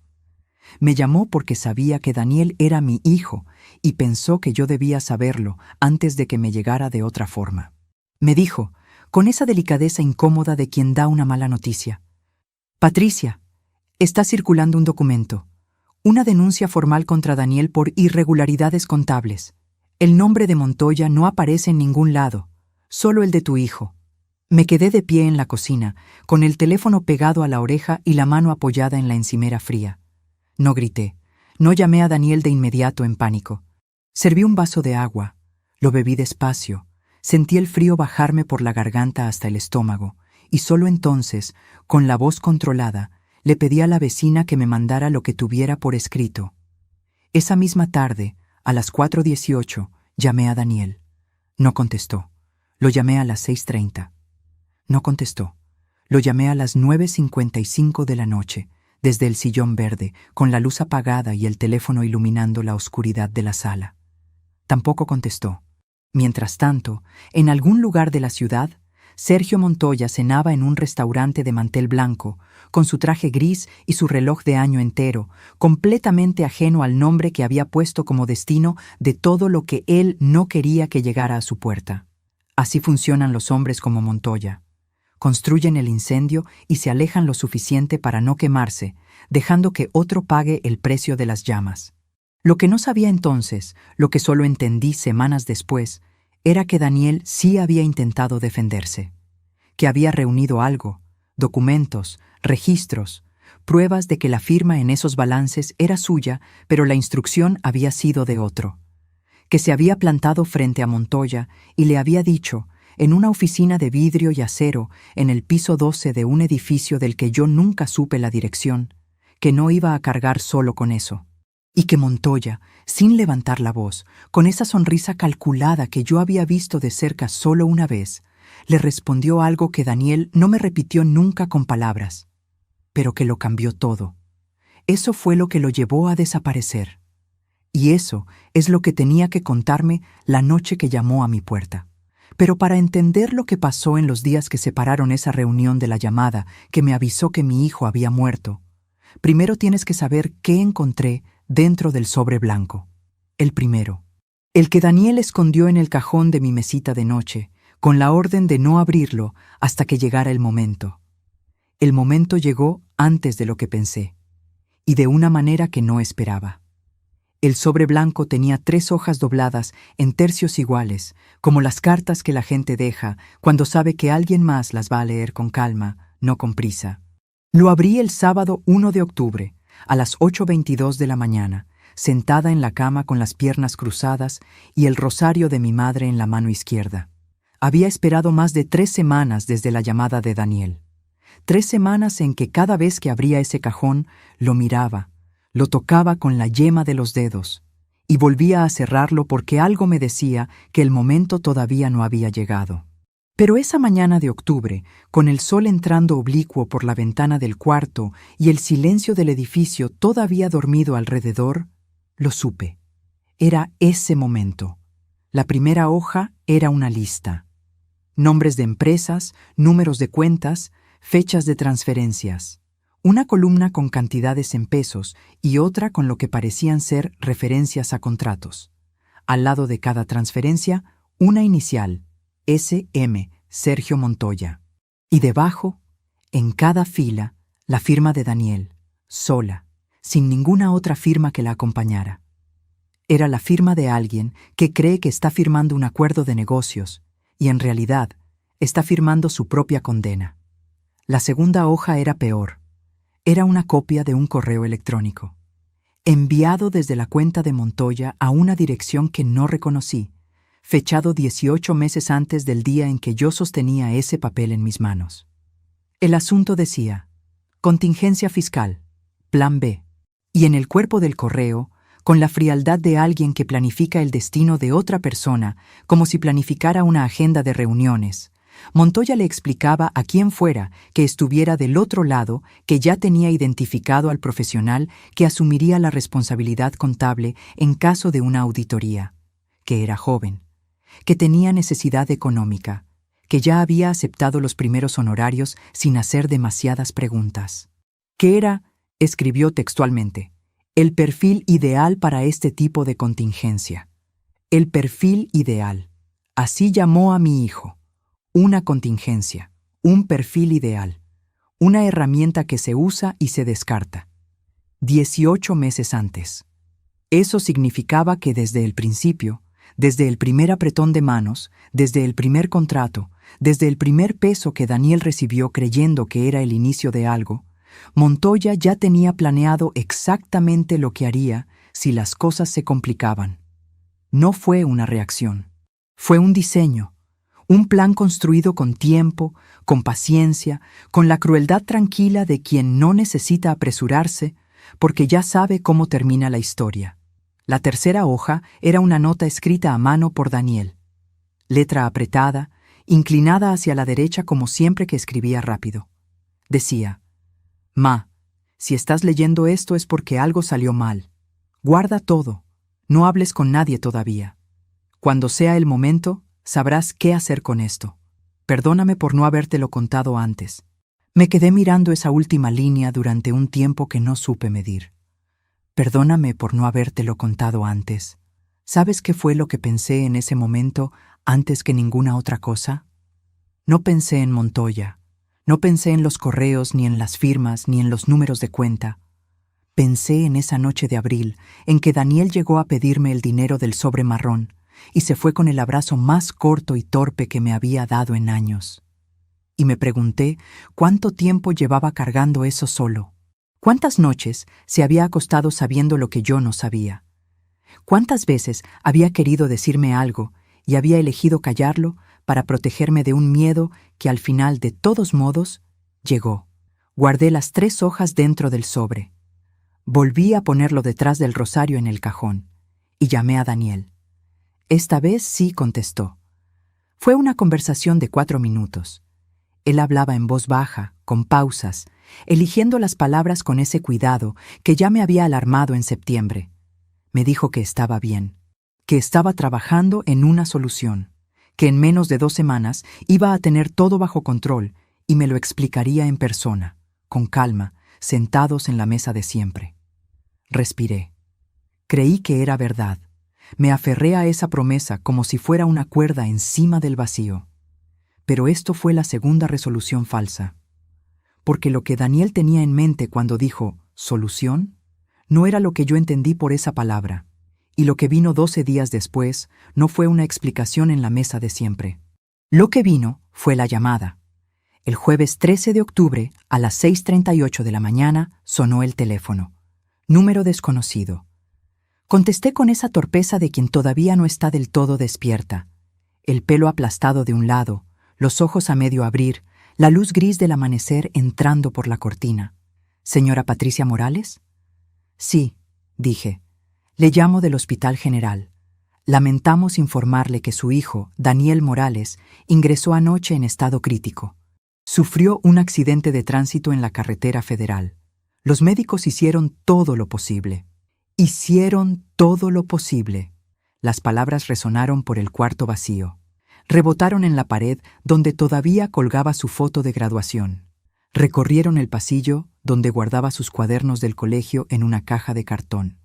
Speaker 1: Me llamó porque sabía que Daniel era mi hijo y pensó que yo debía saberlo antes de que me llegara de otra forma. Me dijo, con esa delicadeza incómoda de quien da una mala noticia: «Patricia, está circulando un documento, una denuncia formal contra Daniel por irregularidades contables. El nombre de Montoya no aparece en ningún lado, solo el de tu hijo». Me quedé de pie en la cocina, con el teléfono pegado a la oreja y la mano apoyada en la encimera fría. No grité, no llamé a Daniel de inmediato en pánico. Serví un vaso de agua, lo bebí despacio, sentí el frío bajarme por la garganta hasta el estómago, y solo entonces, con la voz controlada, le pedí a la vecina que me mandara lo que tuviera por escrito. Esa misma tarde, a las 4:18, llamé a Daniel. No contestó. Lo llamé a las 6:30. No contestó. Lo llamé a las 9:55 de la noche, desde el sillón verde, con la luz apagada y el teléfono iluminando la oscuridad de la sala. Tampoco contestó. Mientras tanto, en algún lugar de la ciudad, Sergio Montoya cenaba en un restaurante de mantel blanco, con su traje gris y su reloj de año entero, completamente ajeno al nombre que había puesto como destino de todo lo que él no quería que llegara a su puerta. Así funcionan los hombres como Montoya. Construyen el incendio y se alejan lo suficiente para no quemarse, dejando que otro pague el precio de las llamas. Lo que no sabía entonces, lo que solo entendí semanas después, era que Daniel sí había intentado defenderse, que había reunido algo, documentos, registros, pruebas de que la firma en esos balances era suya, pero la instrucción había sido de otro, que se había plantado frente a Montoya y le había dicho, en una oficina de vidrio y acero en el piso 12 de un edificio del que yo nunca supe la dirección, que no iba a cargar solo con eso. Y que Montoya, sin levantar la voz, con esa sonrisa calculada que yo había visto de cerca solo una vez, le respondió algo que Daniel no me repitió nunca con palabras, pero que lo cambió todo. Eso fue lo que lo llevó a desaparecer. Y eso es lo que tenía que contarme la noche que llamó a mi puerta. Pero para entender lo que pasó en los días que separaron esa reunión de la llamada que me avisó que mi hijo había muerto, primero tienes que saber qué encontré dentro del sobre blanco. El primero, el que Daniel escondió en el cajón de mi mesita de noche, con la orden de no abrirlo hasta que llegara el momento. El momento llegó antes de lo que pensé, y de una manera que no esperaba. El sobre blanco tenía 3 hojas dobladas en tercios iguales, como las cartas que la gente deja cuando sabe que alguien más las va a leer con calma, no con prisa. Lo abrí el sábado 1 de octubre, a las 8:22 de la mañana, sentada en la cama con las piernas cruzadas y el rosario de mi madre en la mano izquierda. Había esperado más de 3 semanas desde la llamada de Daniel. 3 semanas en que cada vez que abría ese cajón, lo miraba, lo tocaba con la yema de los dedos y volvía a cerrarlo porque algo me decía que el momento todavía no había llegado. Pero esa mañana de octubre, con el sol entrando oblicuo por la ventana del cuarto y el silencio del edificio todavía dormido alrededor, lo supe. Era ese momento. La primera hoja era una lista. Nombres de empresas, números de cuentas, fechas de transferencias. Una columna con cantidades en pesos y otra con lo que parecían ser referencias a contratos. Al lado de cada transferencia, una inicial, S.M., Sergio Montoya. Y debajo, en cada fila, la firma de Daniel, sola, sin ninguna otra firma que la acompañara. Era la firma de alguien que cree que está firmando un acuerdo de negocios y en realidad está firmando su propia condena. La segunda hoja era peor. Era una copia de un correo electrónico, enviado desde la cuenta de Montoya a una dirección que no reconocí, fechado 18 meses antes del día en que yo sostenía ese papel en mis manos. El asunto decía: Contingencia fiscal. Plan B. Y en el cuerpo del correo, con la frialdad de alguien que planifica el destino de otra persona como si planificara una agenda de reuniones, Montoya le explicaba a quien fuera que estuviera del otro lado que ya tenía identificado al profesional que asumiría la responsabilidad contable en caso de una auditoría, que era joven, que tenía necesidad económica, que ya había aceptado los primeros honorarios sin hacer demasiadas preguntas. Que era, escribió textualmente, el perfil ideal para este tipo de contingencia. El perfil ideal. Así llamó a mi hijo. Una contingencia, un perfil ideal, una herramienta que se usa y se descarta. 18 meses antes. Eso significaba que desde el principio, desde el primer apretón de manos, desde el primer contrato, desde el primer peso que Daniel recibió creyendo que era el inicio de algo, Montoya ya tenía planeado exactamente lo que haría si las cosas se complicaban. No fue una reacción, fue un diseño, un plan construido con tiempo, con paciencia, con la crueldad tranquila de quien no necesita apresurarse porque ya sabe cómo termina la historia. La tercera hoja era una nota escrita a mano por Daniel. Letra apretada, inclinada hacia la derecha como siempre que escribía rápido. Decía: Ma, si estás leyendo esto es porque algo salió mal. Guarda todo. No hables con nadie todavía. Cuando sea el momento, sabrás qué hacer con esto. Perdóname por no habértelo contado antes. Me quedé mirando esa última línea durante un tiempo que no supe medir. Perdóname por no habértelo contado antes. ¿Sabes qué fue lo que pensé en ese momento antes que ninguna otra cosa? No pensé en Montoya. No pensé en los correos, ni en las firmas, ni en los números de cuenta. Pensé en esa noche de abril, en que Daniel llegó a pedirme el dinero del sobre marrón, y se fue con el abrazo más corto y torpe que me había dado en años. Y me pregunté cuánto tiempo llevaba cargando eso solo. ¿Cuántas noches se había acostado sabiendo lo que yo no sabía? ¿Cuántas veces había querido decirme algo y había elegido callarlo para protegerme de un miedo que al final, de todos modos, llegó? Guardé las 3 hojas dentro del sobre. Volví a ponerlo detrás del rosario en el cajón y llamé a Daniel. Esta vez sí contestó. Fue una conversación de 4 minutos. Él hablaba en voz baja, con pausas, eligiendo las palabras con ese cuidado que ya me había alarmado en septiembre. Me dijo que estaba bien, que estaba trabajando en una solución, que en menos de 2 semanas iba a tener todo bajo control y me lo explicaría en persona, con calma, sentados en la mesa de siempre. Respiré. Creí que era verdad. Me aferré a esa promesa como si fuera una cuerda encima del vacío. Pero esto fue la segunda resolución falsa. Porque lo que Daniel tenía en mente cuando dijo «solución» no era lo que yo entendí por esa palabra, y lo que vino 12 días después no fue una explicación en la mesa de siempre. Lo que vino fue la llamada. El jueves 13 de octubre, a las 6:38 de la mañana, sonó el teléfono. Número desconocido. Contesté con esa torpeza de quien todavía no está del todo despierta. El pelo aplastado de un lado, los ojos a medio abrir, la luz gris del amanecer entrando por la cortina. ¿Señora Patricia Morales? Sí, dije. Le llamo del Hospital General. Lamentamos informarle que su hijo, Daniel Morales, ingresó anoche en estado crítico. Sufrió un accidente de tránsito en la carretera federal. Los médicos hicieron todo lo posible. Hicieron todo lo posible. Las palabras resonaron por el cuarto vacío. Rebotaron en la pared donde todavía colgaba su foto de graduación. Recorrieron el pasillo donde guardaba sus cuadernos del colegio en una caja de cartón.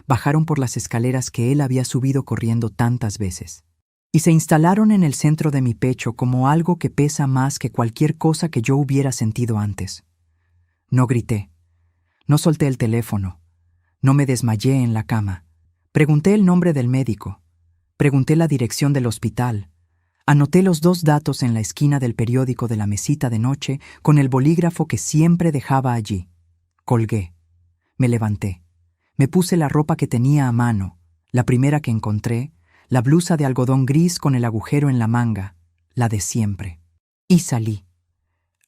Speaker 1: Bajaron por las escaleras que él había subido corriendo tantas veces. Y se instalaron en el centro de mi pecho como algo que pesa más que cualquier cosa que yo hubiera sentido antes. No grité. No solté el teléfono. No me desmayé en la cama. Pregunté el nombre del médico. Pregunté la dirección del hospital. Anoté los 2 datos en la esquina del periódico de la mesita de noche con el bolígrafo que siempre dejaba allí. Colgué. Me levanté. Me puse la ropa que tenía a mano, la primera que encontré, la blusa de algodón gris con el agujero en la manga, la de siempre. Y salí.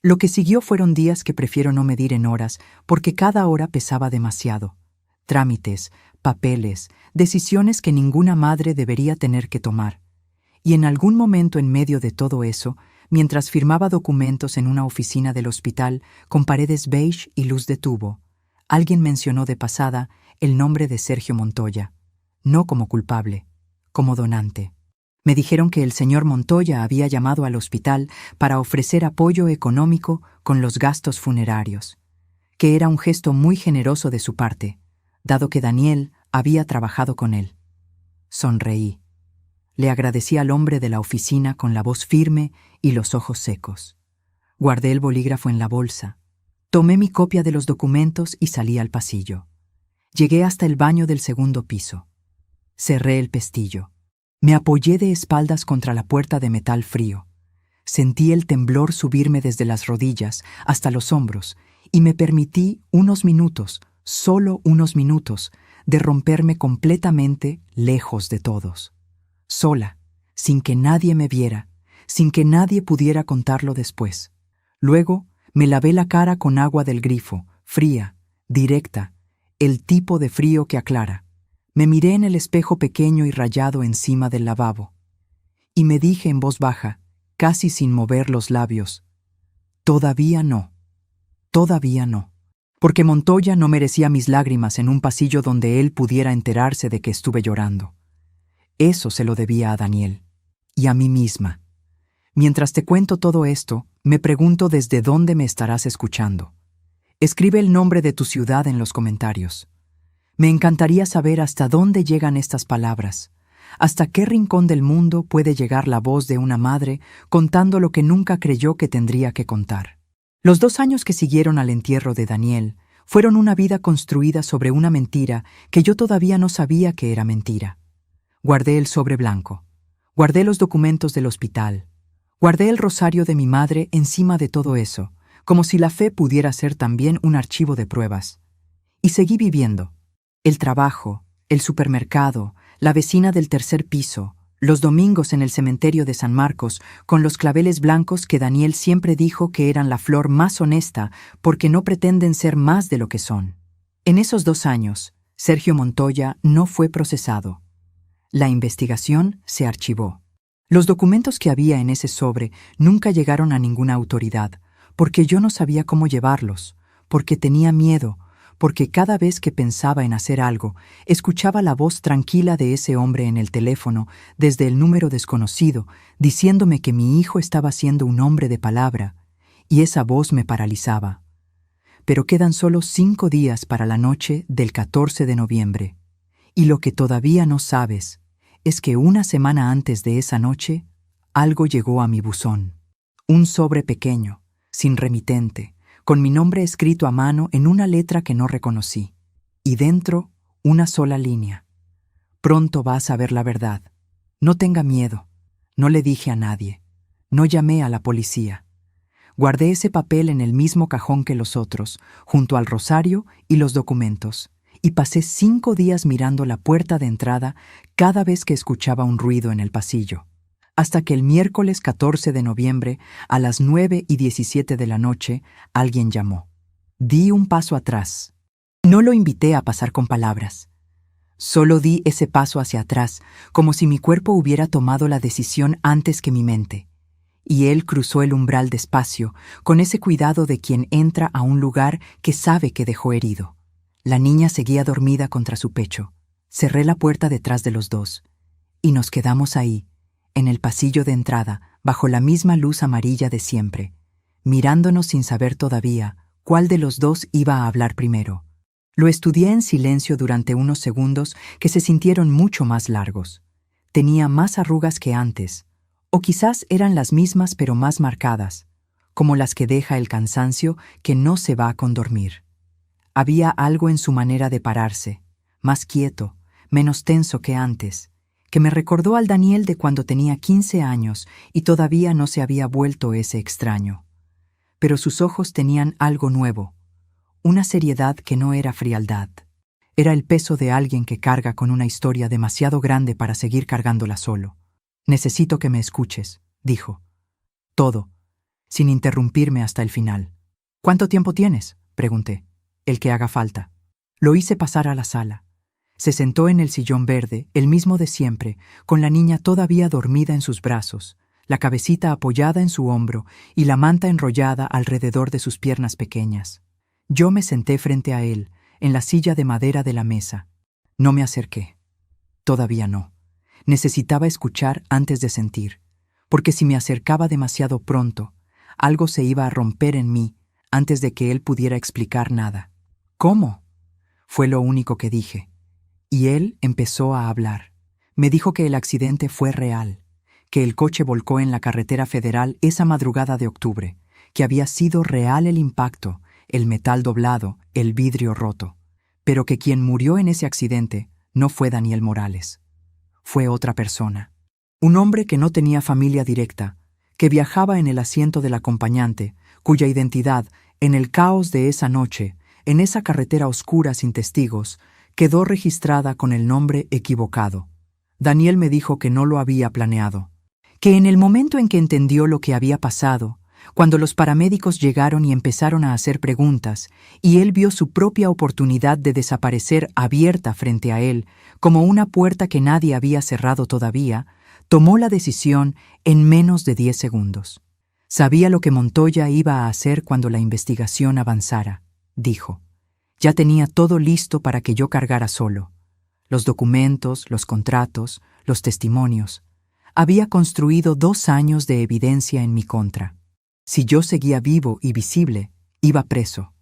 Speaker 1: Lo que siguió fueron días que prefiero no medir en horas, porque cada hora pesaba demasiado. Trámites, papeles, decisiones que ninguna madre debería tener que tomar. Y en algún momento en medio de todo eso, mientras firmaba documentos en una oficina del hospital con paredes beige y luz de tubo, alguien mencionó de pasada el nombre de Sergio Montoya, no como culpable, como donante. Me dijeron que el señor Montoya había llamado al hospital para ofrecer apoyo económico con los gastos funerarios, que era un gesto muy generoso de su parte, dado que Daniel había trabajado con él. Sonreí. Le agradecí al hombre de la oficina con la voz firme y los ojos secos. Guardé el bolígrafo en la bolsa. Tomé mi copia de los documentos y salí al pasillo. Llegué hasta el baño del segundo piso. Cerré el pestillo. Me apoyé de espaldas contra la puerta de metal frío. Sentí el temblor subirme desde las rodillas hasta los hombros y me permití unos minutos, solo unos minutos, de romperme completamente lejos de todos. Sola, sin que nadie me viera, sin que nadie pudiera contarlo después. Luego me lavé la cara con agua del grifo, fría, directa, el tipo de frío que aclara. Me miré en el espejo pequeño y rayado encima del lavabo, y me dije en voz baja, casi sin mover los labios, todavía no, porque Montoya no merecía mis lágrimas en un pasillo donde él pudiera enterarse de que estuve llorando. Eso se lo debía a Daniel, y a mí misma. Mientras te cuento todo esto, me pregunto desde dónde me estarás escuchando. Escribe el nombre de tu ciudad en los comentarios. Me encantaría saber hasta dónde llegan estas palabras, hasta qué rincón del mundo puede llegar la voz de una madre contando lo que nunca creyó que tendría que contar. Los 2 años que siguieron al entierro de Daniel fueron una vida construida sobre una mentira que yo todavía no sabía que era mentira. Guardé el sobre blanco, guardé los documentos del hospital, guardé el rosario de mi madre encima de todo eso, como si la fe pudiera ser también un archivo de pruebas. Y seguí viviendo. El trabajo, el supermercado, la vecina del tercer piso, los domingos en el cementerio de San Marcos con los claveles blancos que Daniel siempre dijo que eran la flor más honesta porque no pretenden ser más de lo que son. En esos 2 años, Sergio Montoya no fue procesado. La investigación se archivó. Los documentos que había en ese sobre nunca llegaron a ninguna autoridad, porque yo no sabía cómo llevarlos, porque tenía miedo, porque cada vez que pensaba en hacer algo, escuchaba la voz tranquila de ese hombre en el teléfono desde el número desconocido, diciéndome que mi hijo estaba siendo un hombre de palabra, y esa voz me paralizaba. Pero quedan solo 5 días para la noche del 14 de noviembre, y lo que todavía no sabes es que una semana antes de esa noche, algo llegó a mi buzón. Un sobre pequeño, sin remitente, con mi nombre escrito a mano en una letra que no reconocí, y dentro una sola línea. Pronto vas a ver la verdad. No tenga miedo. No le dije a nadie. No llamé a la policía. Guardé ese papel en el mismo cajón que los otros, junto al rosario y los documentos, y pasé 5 días mirando la puerta de entrada cada vez que escuchaba un ruido en el pasillo. Hasta que el miércoles 14 de noviembre, a las 9:17 de la noche, alguien llamó. Di un paso atrás. No lo invité a pasar con palabras. Solo di ese paso hacia atrás, como si mi cuerpo hubiera tomado la decisión antes que mi mente. Y él cruzó el umbral despacio, con ese cuidado de quien entra a un lugar que sabe que dejó herido. La niña seguía dormida contra su pecho. Cerré la puerta detrás de los dos, y nos quedamos ahí, en el pasillo de entrada, bajo la misma luz amarilla de siempre, mirándonos sin saber todavía cuál de los dos iba a hablar primero. Lo estudié en silencio durante unos segundos que se sintieron mucho más largos. Tenía más arrugas que antes, o quizás eran las mismas pero más marcadas, como las que deja el cansancio que no se va con dormir. Había algo en su manera de pararse, más quieto, menos tenso que antes, que me recordó al Daniel de cuando tenía 15 años y todavía no se había vuelto ese extraño. Pero sus ojos tenían algo nuevo, una seriedad que no era frialdad. Era el peso de alguien que carga con una historia demasiado grande para seguir cargándola solo. Necesito que me escuches, dijo. Todo. sin interrumpirme hasta el final. «¿Cuánto tiempo tienes?», pregunté. «El que haga falta». Lo hice pasar a la sala. Se sentó en el sillón verde, el mismo de siempre, con la niña todavía dormida en sus brazos, la cabecita apoyada en su hombro y la manta enrollada alrededor de sus piernas pequeñas. Yo me senté frente a él, en la silla de madera de la mesa. No me acerqué. Todavía no. Necesitaba escuchar antes de sentir, porque si me acercaba demasiado pronto, algo se iba a romper en mí antes de que él pudiera explicar nada. «¿Cómo?», fue lo único que dije. Y él empezó a hablar. Me dijo que el accidente fue real, que el coche volcó en la carretera federal esa madrugada de octubre, que había sido real el impacto, el metal doblado, el vidrio roto, pero que quien murió en ese accidente no fue Daniel Morales. Fue otra persona. Un hombre que no tenía familia directa, que viajaba en el asiento del acompañante, cuya identidad, en el caos de esa noche, en esa carretera oscura sin testigos, quedó registrada con el nombre equivocado. Daniel me dijo que no lo había planeado, que en el momento en que entendió lo que había pasado, cuando los paramédicos llegaron y empezaron a hacer preguntas, y él vio su propia oportunidad de desaparecer abierta frente a él, como una puerta que nadie había cerrado todavía, tomó la decisión en menos de 10 segundos. Sabía lo que Montoya iba a hacer cuando la investigación avanzara, dijo. Ya tenía todo listo para que yo cargara solo. Los documentos, los contratos, los testimonios. Había construido 2 años de evidencia en mi contra. Si yo seguía vivo y visible, iba preso.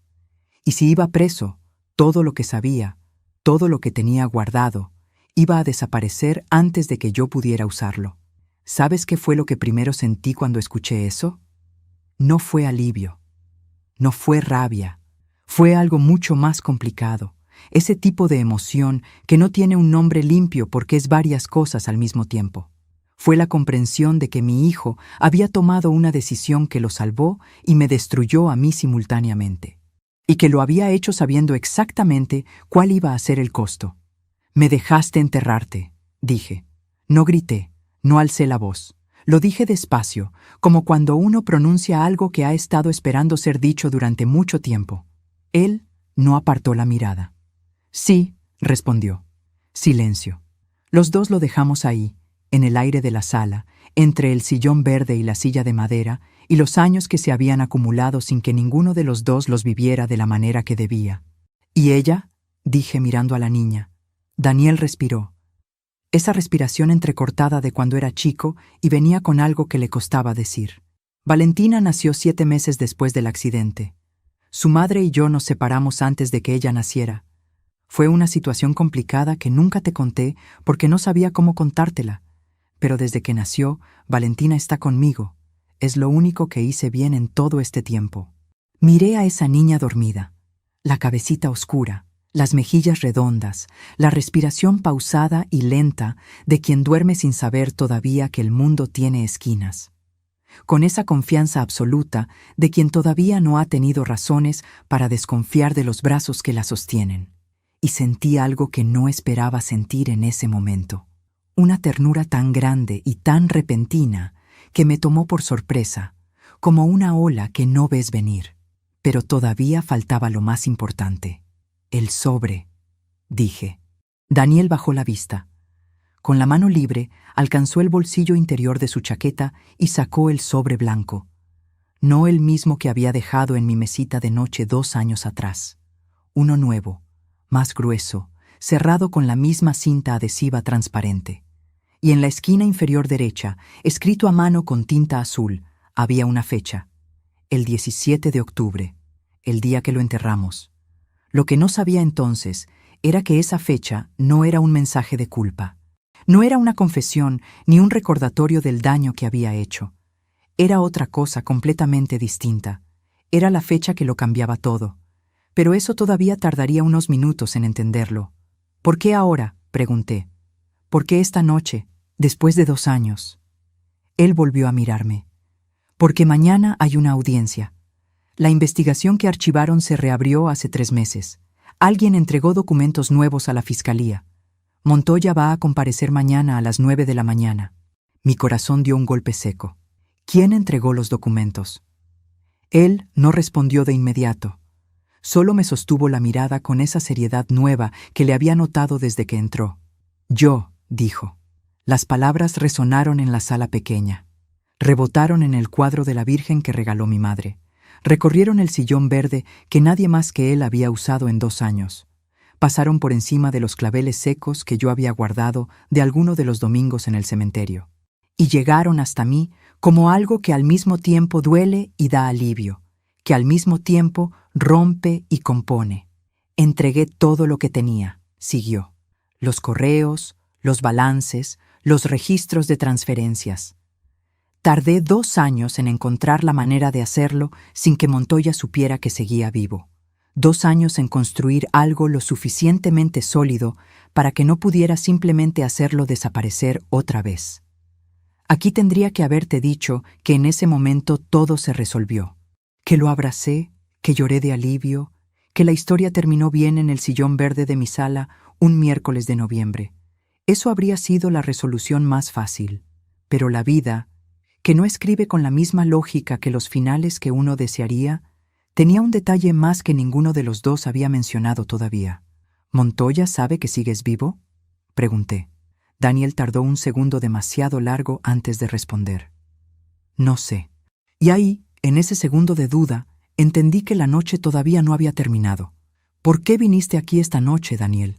Speaker 1: Y si iba preso, todo lo que sabía, todo lo que tenía guardado, iba a desaparecer antes de que yo pudiera usarlo. ¿Sabes qué fue lo que primero sentí cuando escuché eso? No fue alivio. No fue rabia. Fue algo mucho más complicado. Ese tipo de emoción que no tiene un nombre limpio porque es varias cosas al mismo tiempo. Fue la comprensión de que mi hijo había tomado una decisión que lo salvó y me destruyó a mí simultáneamente. Y que lo había hecho sabiendo exactamente cuál iba a ser el costo. «Me dejaste enterrarte», dije. No grité, no alcé la voz. Lo dije despacio, como cuando uno pronuncia algo que ha estado esperando ser dicho durante mucho tiempo. Él no apartó la mirada. «Sí», respondió. Silencio. Los dos lo dejamos ahí, en el aire de la sala, entre el sillón verde y la silla de madera, y los años que se habían acumulado sin que ninguno de los dos los viviera de la manera que debía. «¿Y ella?», dije mirando a la niña. Daniel respiró. Esa respiración entrecortada de cuando era chico y venía con algo que le costaba decir. Valentina nació 7 meses después del accidente. Su madre y yo nos separamos antes de que ella naciera. Fue una situación complicada que nunca te conté porque no sabía cómo contártela. Pero desde que nació, Valentina está conmigo. Es lo único que hice bien en todo este tiempo. Miré a esa niña dormida, la cabecita oscura, las mejillas redondas, la respiración pausada y lenta de quien duerme sin saber todavía que el mundo tiene esquinas. Con esa confianza absoluta de quien todavía no ha tenido razones para desconfiar de los brazos que la sostienen. Y sentí algo que no esperaba sentir en ese momento. Una ternura tan grande y tan repentina que me tomó por sorpresa, como una ola que no ves venir. Pero todavía faltaba lo más importante. El sobre, dije. Daniel bajó la vista. Con la mano libre, alcanzó el bolsillo interior de su chaqueta y sacó el sobre blanco. No el mismo que había dejado en mi mesita de noche 2 años atrás. Uno nuevo, más grueso, cerrado con la misma cinta adhesiva transparente. Y en la esquina inferior derecha, escrito a mano con tinta azul, había una fecha. El 17 de octubre, el día que lo enterramos. Lo que no sabía entonces era que esa fecha no era un mensaje de culpa. No era una confesión ni un recordatorio del daño que había hecho. Era otra cosa completamente distinta. Era la fecha que lo cambiaba todo. Pero eso todavía tardaría unos minutos en entenderlo. ¿Por qué ahora?, pregunté. ¿Por qué esta noche, después de 2 años? Él volvió a mirarme. Porque mañana hay una audiencia. La investigación que archivaron se reabrió hace 3 meses. Alguien entregó documentos nuevos a la fiscalía. Montoya va a comparecer mañana a las 9 de la mañana. Mi corazón dio un golpe seco. ¿Quién entregó los documentos? Él no respondió de inmediato. Solo me sostuvo la mirada con esa seriedad nueva que le había notado desde que entró. Yo, dijo. Las palabras resonaron en la sala pequeña. Rebotaron en el cuadro de la Virgen que regaló mi madre. Recorrieron el sillón verde que nadie más que él había usado en 2 años. Pasaron por encima de los claveles secos que yo había guardado de alguno de los domingos en el cementerio. Y llegaron hasta mí como algo que al mismo tiempo duele y da alivio, que al mismo tiempo rompe y compone. Entregué todo lo que tenía, siguió. Los correos, los balances, los registros de transferencias. Tardé 2 años en encontrar la manera de hacerlo sin que Montoya supiera que seguía vivo. 2 años en construir algo lo suficientemente sólido para que no pudiera simplemente hacerlo desaparecer otra vez. Aquí tendría que haberte dicho que en ese momento todo se resolvió, que lo abracé, que lloré de alivio, que la historia terminó bien en el sillón verde de mi sala un miércoles de noviembre. Eso habría sido la resolución más fácil, pero la vida, que no escribe con la misma lógica que los finales que uno desearía, tenía un detalle más que ninguno de los dos había mencionado todavía. ¿Montoya sabe que sigues vivo?, pregunté. Daniel tardó un segundo demasiado largo antes de responder. No sé. Y ahí, en ese segundo de duda, entendí que la noche todavía no había terminado. ¿Por qué viniste aquí esta noche, Daniel?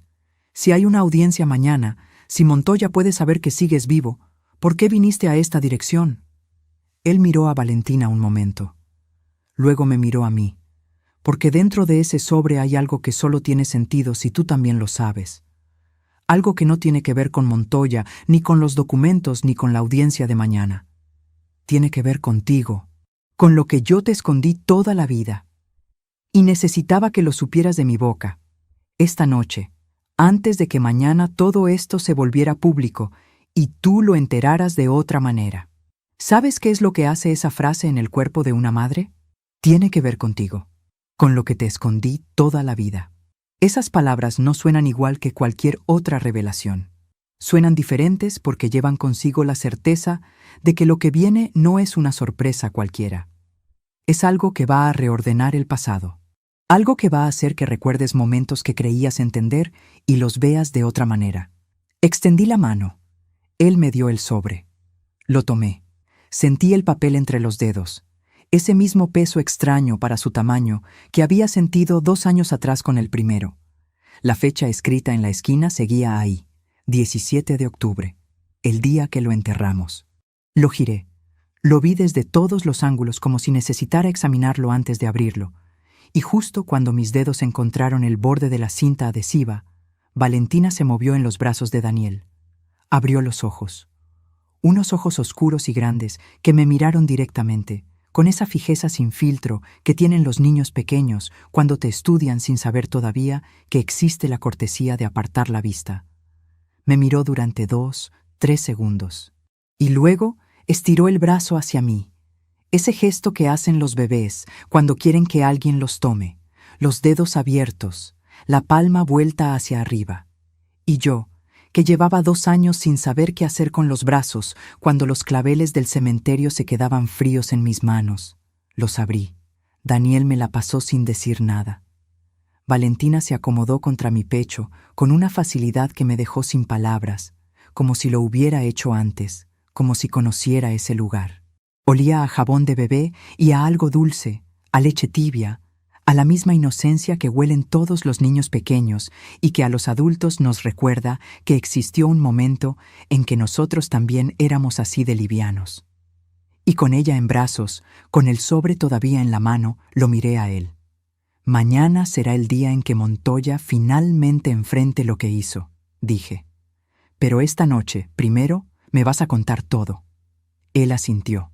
Speaker 1: Si hay una audiencia mañana, si Montoya puede saber que sigues vivo, ¿por qué viniste a esta dirección? Él miró a Valentina un momento. Luego me miró a mí, porque dentro de ese sobre hay algo que solo tiene sentido si tú también lo sabes. Algo que no tiene que ver con Montoya, ni con los documentos, ni con la audiencia de mañana. Tiene que ver contigo, con lo que yo te escondí toda la vida. Y necesitaba que lo supieras de mi boca, esta noche, antes de que mañana todo esto se volviera público y tú lo enteraras de otra manera. ¿Sabes qué es lo que hace esa frase en el cuerpo de una madre? Tiene que ver contigo, con lo que te escondí toda la vida. Esas palabras no suenan igual que cualquier otra revelación. Suenan diferentes porque llevan consigo la certeza de que lo que viene no es una sorpresa cualquiera. Es algo que va a reordenar el pasado. Algo que va a hacer que recuerdes momentos que creías entender y los veas de otra manera. Extendí la mano. Él me dio el sobre. Lo tomé. Sentí el papel entre los dedos. Ese mismo peso extraño para su tamaño que había sentido 2 años atrás con el primero. La fecha escrita en la esquina seguía ahí, 17 de octubre, el día que lo enterramos. Lo giré. Lo vi desde todos los ángulos como si necesitara examinarlo antes de abrirlo, y justo cuando mis dedos encontraron el borde de la cinta adhesiva, Valentina se movió en los brazos de Daniel. Abrió los ojos. Unos ojos oscuros y grandes que me miraron directamente, con esa fijeza sin filtro que tienen los niños pequeños cuando te estudian sin saber todavía que existe la cortesía de apartar la vista. Me miró durante 2, 3 segundos. Y luego estiró el brazo hacia mí. Ese gesto que hacen los bebés cuando quieren que alguien los tome, los dedos abiertos, la palma vuelta hacia arriba. Y yo, que llevaba 2 años sin saber qué hacer con los brazos cuando los claveles del cementerio se quedaban fríos en mis manos, los abrí. Daniel me la pasó sin decir nada. Valentina se acomodó contra mi pecho con una facilidad que me dejó sin palabras, como si lo hubiera hecho antes, como si conociera ese lugar. Olía a jabón de bebé y a algo dulce, a leche tibia, a la misma inocencia que huelen todos los niños pequeños y que a los adultos nos recuerda que existió un momento en que nosotros también éramos así de livianos. Y con ella en brazos, con el sobre todavía en la mano, lo miré a él. Mañana será el día en que Montoya finalmente enfrente lo que hizo, dije. Pero esta noche, primero, me vas a contar todo. Él asintió.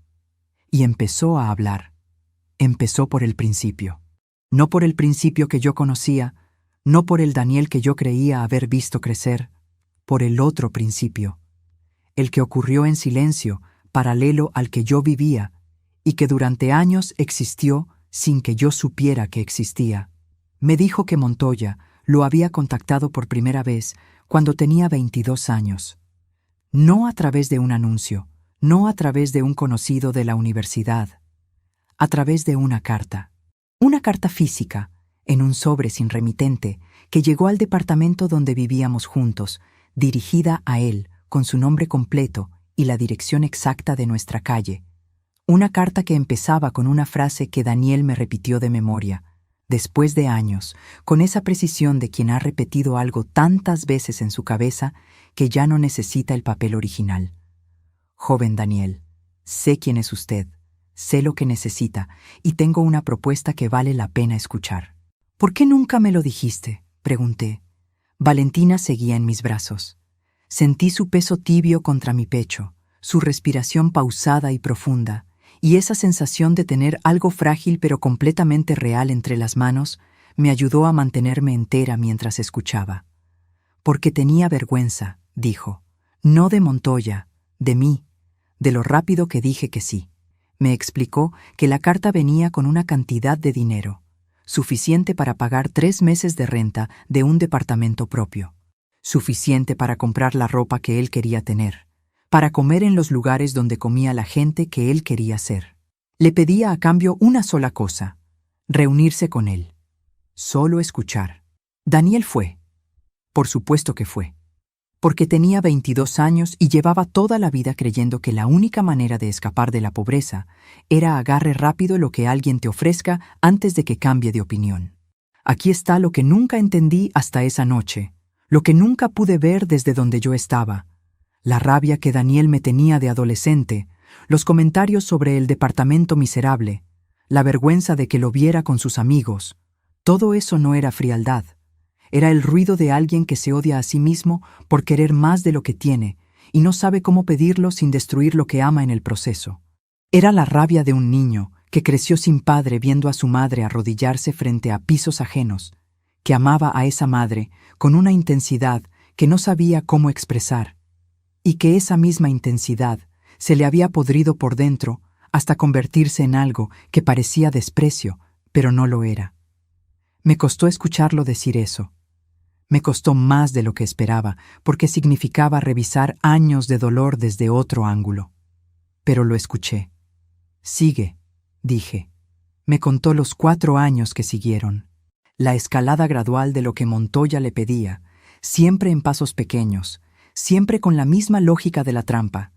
Speaker 1: Y empezó a hablar. Empezó por el principio. No por el principio que yo conocía, no por el Daniel que yo creía haber visto crecer, por el otro principio, el que ocurrió en silencio, paralelo al que yo vivía, y que durante años existió sin que yo supiera que existía. Me dijo que Montoya lo había contactado por primera vez cuando tenía 22 años. No a través de un anuncio, no a través de un conocido de la universidad, a través de una carta. Una carta física, en un sobre sin remitente, que llegó al departamento donde vivíamos juntos, dirigida a él, con su nombre completo y la dirección exacta de nuestra calle. Una carta que empezaba con una frase que Daniel me repitió de memoria, después de años, con esa precisión de quien ha repetido algo tantas veces en su cabeza que ya no necesita el papel original. Joven Daniel, sé quién es usted, sé lo que necesita y tengo una propuesta que vale la pena escuchar. ¿Por qué nunca me lo dijiste?, pregunté. Valentina seguía en mis brazos. Sentí su peso tibio contra mi pecho, su respiración pausada y profunda, y esa sensación de tener algo frágil pero completamente real entre las manos me ayudó a mantenerme entera mientras escuchaba. Porque tenía vergüenza, dijo, no de Montoya, de mí, de lo rápido que dije que sí. Me explicó que la carta venía con una cantidad de dinero, suficiente para pagar 3 meses de renta de un departamento propio, suficiente para comprar la ropa que él quería tener, para comer en los lugares donde comía la gente que él quería ser. Le pedía a cambio una sola cosa, reunirse con él. Solo escuchar. Daniel fue. Por supuesto que fue. Porque tenía 22 años y llevaba toda la vida creyendo que la única manera de escapar de la pobreza era agarre rápido lo que alguien te ofrezca antes de que cambie de opinión. Aquí está lo que nunca entendí hasta esa noche, lo que nunca pude ver desde donde yo estaba. La rabia que Daniel me tenía de adolescente, los comentarios sobre el departamento miserable, la vergüenza de que lo viera con sus amigos. Todo eso no era frialdad. Era el ruido de alguien que se odia a sí mismo por querer más de lo que tiene y no sabe cómo pedirlo sin destruir lo que ama en el proceso. Era la rabia de un niño que creció sin padre viendo a su madre arrodillarse frente a pisos ajenos, que amaba a esa madre con una intensidad que no sabía cómo expresar, y que esa misma intensidad se le había podrido por dentro hasta convertirse en algo que parecía desprecio, pero no lo era. Me costó escucharlo decir eso. Me costó más de lo que esperaba, porque significaba revisar años de dolor desde otro ángulo. Pero lo escuché. Sigue, dije. Me contó los 4 años que siguieron. La escalada gradual de lo que Montoya le pedía, siempre en pasos pequeños, siempre con la misma lógica de la trampa.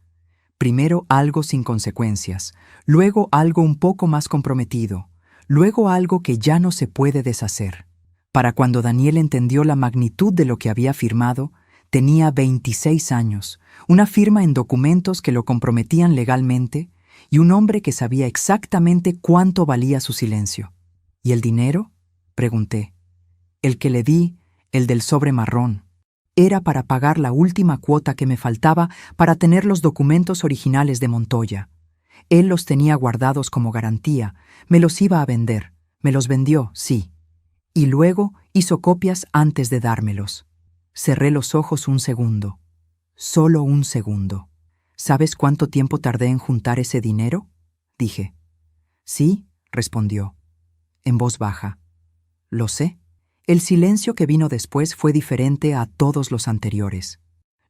Speaker 1: Primero algo sin consecuencias, luego algo un poco más comprometido, luego algo que ya no se puede deshacer. Para cuando Daniel entendió la magnitud de lo que había firmado, tenía 26 años, una firma en documentos que lo comprometían legalmente y un hombre que sabía exactamente cuánto valía su silencio. ¿Y el dinero?, pregunté. El que le di, el del sobre marrón, era para pagar la última cuota que me faltaba para tener los documentos originales de Montoya. Él los tenía guardados como garantía, me los iba a vender, me los vendió, sí. Y luego hizo copias antes de dármelos. Cerré los ojos un segundo. Solo un segundo. ¿Sabes cuánto tiempo tardé en juntar ese dinero?, dije. Sí, respondió, en voz baja. Lo sé. El silencio que vino después fue diferente a todos los anteriores.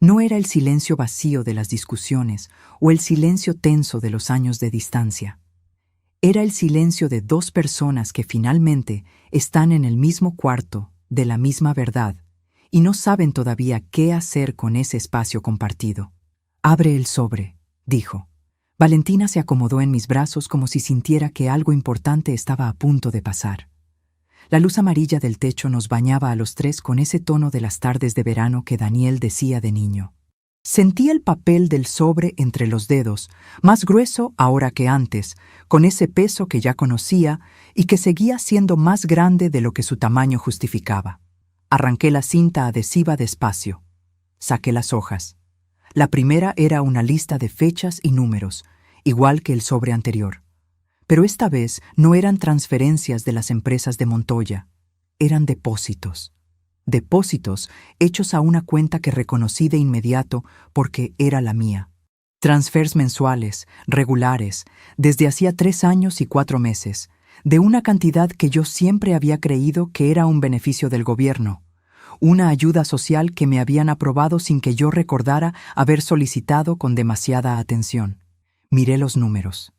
Speaker 1: No era el silencio vacío de las discusiones o el silencio tenso de los años de distancia. Era el silencio de 2 personas que finalmente están en el mismo cuarto, de la misma verdad, y no saben todavía qué hacer con ese espacio compartido. Abre el sobre, dijo. Valentina se acomodó en mis brazos como si sintiera que algo importante estaba a punto de pasar. La luz amarilla del techo nos bañaba a los 3 con ese tono de las tardes de verano que Daniel decía de niño. Sentí el papel del sobre entre los dedos, más grueso ahora que antes, con ese peso que ya conocía y que seguía siendo más grande de lo que su tamaño justificaba. Arranqué la cinta adhesiva despacio. Saqué las hojas. La primera era una lista de fechas y números, igual que el sobre anterior. Pero esta vez no eran transferencias de las empresas de Montoya, eran depósitos. Depósitos hechos a una cuenta que reconocí de inmediato porque era la mía. Transfers mensuales, regulares, desde hacía 3 años y 4 meses, de una cantidad que yo siempre había creído que era un beneficio del gobierno, una ayuda social que me habían aprobado sin que yo recordara haber solicitado con demasiada atención. Miré los números,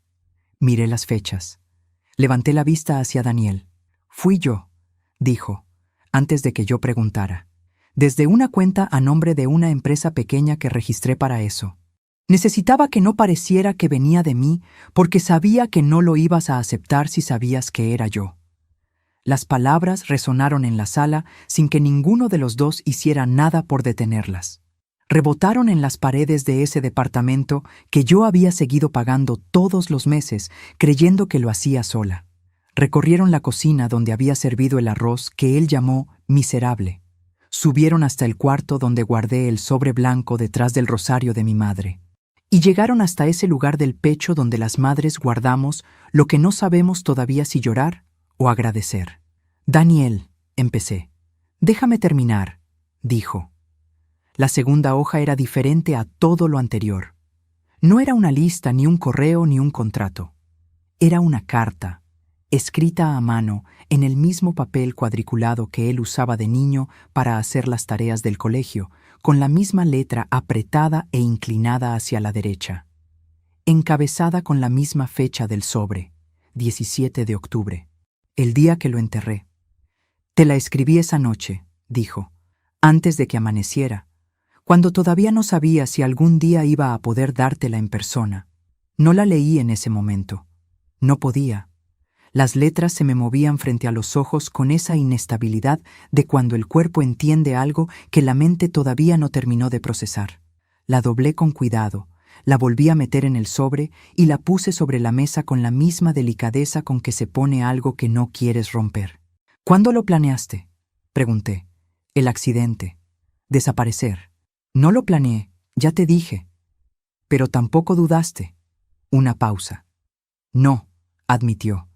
Speaker 1: miré las fechas. Levanté la vista hacia Daniel. Fui yo, dijo, antes de que yo preguntara. Desde una cuenta a nombre de una empresa pequeña que registré para eso. Necesitaba que no pareciera que venía de mí, porque sabía que no lo ibas a aceptar si sabías que era yo. Las palabras resonaron en la sala sin que ninguno de los dos hiciera nada por detenerlas. Rebotaron en las paredes de ese departamento que yo había seguido pagando todos los meses, creyendo que lo hacía sola. Recorrieron la cocina donde había servido el arroz que él llamó miserable. Subieron hasta el cuarto donde guardé el sobre blanco detrás del rosario de mi madre. Y llegaron hasta ese lugar del pecho donde las madres guardamos lo que no sabemos todavía si llorar o agradecer. Daniel, empecé. Déjame terminar, dijo. La segunda hoja era diferente a todo lo anterior. No era una lista, ni un correo, ni un contrato. Era una carta, escrita a mano en el mismo papel cuadriculado que él usaba de niño para hacer las tareas del colegio, con la misma letra apretada e inclinada hacia la derecha. Encabezada con la misma fecha del sobre, 17 de octubre, el día que lo enterré. Te la escribí esa noche, dijo, antes de que amaneciera, cuando todavía no sabía si algún día iba a poder dártela en persona. No la leí en ese momento. No podía. Las letras se me movían frente a los ojos con esa inestabilidad de cuando el cuerpo entiende algo que la mente todavía no terminó de procesar. La doblé con cuidado, la volví a meter en el sobre y la puse sobre la mesa con la misma delicadeza con que se pone algo que no quieres romper. ¿Cuándo lo planeaste?, pregunté. El accidente. Desaparecer. No lo planeé, ya te dije. Pero tampoco dudaste. Una pausa. No, admitió.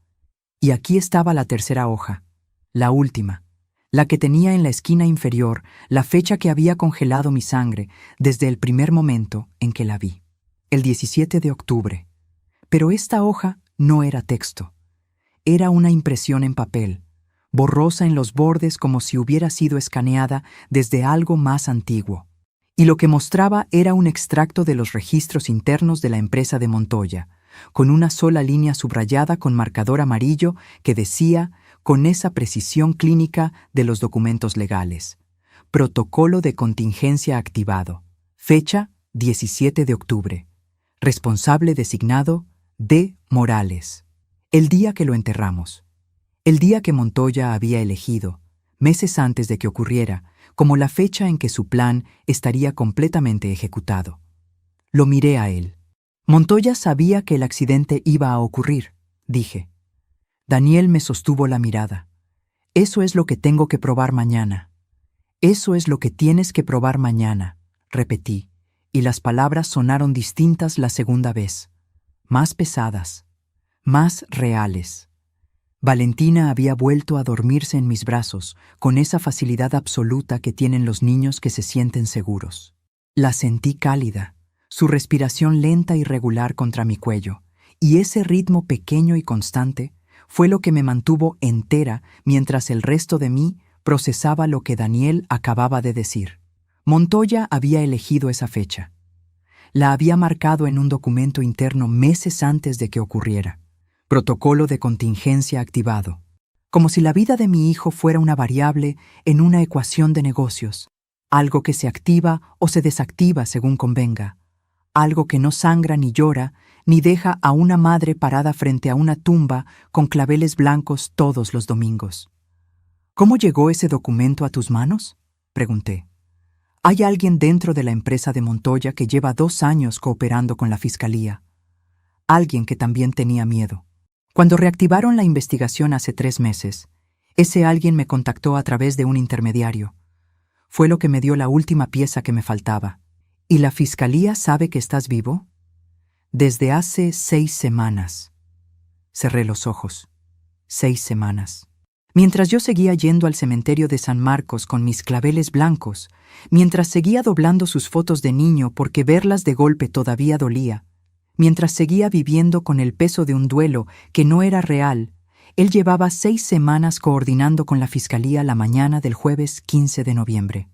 Speaker 1: Y aquí estaba la tercera hoja, la última, la que tenía en la esquina inferior la fecha que había congelado mi sangre desde el primer momento en que la vi. El 17 de octubre. Pero esta hoja no era texto. Era una impresión en papel, borrosa en los bordes como si hubiera sido escaneada desde algo más antiguo. Y lo que mostraba era un extracto de los registros internos de la empresa de Montoya, con una sola línea subrayada con marcador amarillo que decía, con esa precisión clínica de los documentos legales: Protocolo de contingencia activado. Fecha 17 de octubre. Responsable designado D. Morales. El día que lo enterramos. El día que Montoya había elegido, meses antes de que ocurriera, como la fecha en que su plan estaría completamente ejecutado. Lo miré a él. Montoya sabía que el accidente iba a ocurrir, dije. Daniel me sostuvo la mirada. Eso es lo que tengo que probar mañana. Eso es lo que tienes que probar mañana, repetí, y las palabras sonaron distintas la segunda vez, más pesadas, más reales. Valentina había vuelto a dormirse en mis brazos con esa facilidad absoluta que tienen los niños que se sienten seguros. La sentí cálida, su respiración lenta y regular contra mi cuello, y ese ritmo pequeño y constante fue lo que me mantuvo entera mientras el resto de mí procesaba lo que Daniel acababa de decir. Montoya había elegido esa fecha. La había marcado en un documento interno meses antes de que ocurriera. Protocolo de contingencia activado. Como si la vida de mi hijo fuera una variable en una ecuación de negocios. Algo que se activa o se desactiva según convenga. Algo que no sangra ni llora, ni deja a una madre parada frente a una tumba con claveles blancos todos los domingos. ¿Cómo llegó ese documento a tus manos?, pregunté. Hay alguien dentro de la empresa de Montoya que lleva 2 años cooperando con la fiscalía. Alguien que también tenía miedo. Cuando reactivaron la investigación hace 3 meses, ese alguien me contactó a través de un intermediario. Fue lo que me dio la última pieza que me faltaba. ¿Y la fiscalía sabe que estás vivo? Desde hace 6 semanas. Cerré los ojos. 6 semanas. Mientras yo seguía yendo al cementerio de San Marcos con mis claveles blancos, mientras seguía doblando sus fotos de niño porque verlas de golpe todavía dolía, mientras seguía viviendo con el peso de un duelo que no era real, él llevaba 6 semanas coordinando con la fiscalía la mañana del jueves 15 de noviembre.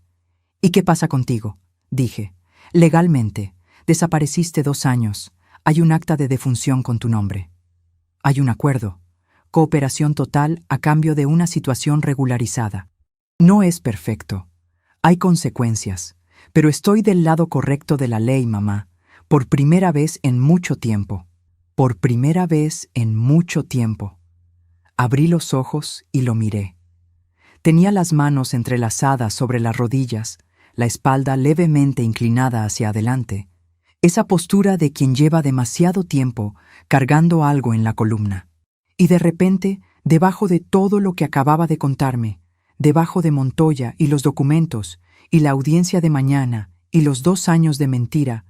Speaker 1: ¿Y qué pasa contigo?, dije. Legalmente, desapareciste 2 años. Hay un acta de defunción con tu nombre. Hay un acuerdo. Cooperación total a cambio de una situación regularizada. No es perfecto. Hay consecuencias, pero estoy del lado correcto de la ley, mamá, por primera vez en mucho tiempo. Por primera vez en mucho tiempo. Abrí los ojos y lo miré. Tenía las manos entrelazadas sobre las rodillas, la espalda levemente inclinada hacia adelante, esa postura de quien lleva demasiado tiempo cargando algo en la columna. Y de repente, debajo de todo lo que acababa de contarme, debajo de Montoya y los documentos, y la audiencia de mañana, y los 2 años de mentira,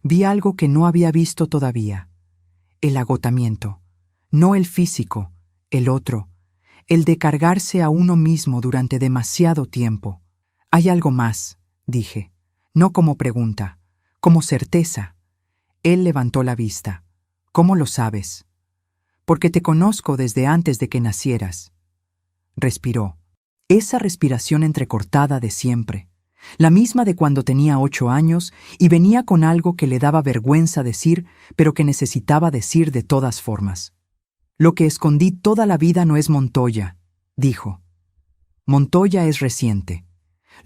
Speaker 1: vi algo que no había visto todavía. El agotamiento, no el físico, el otro, el de cargarse a uno mismo durante demasiado tiempo. Hay algo más, dije, no como pregunta, como certeza. Él levantó la vista. ¿Cómo lo sabes? Porque te conozco desde antes de que nacieras. Respiró. Esa respiración entrecortada de siempre, la misma de cuando tenía 8 años y venía con algo que le daba vergüenza decir, pero que necesitaba decir de todas formas. Lo que escondí toda la vida no es Montoya, dijo. Montoya es reciente.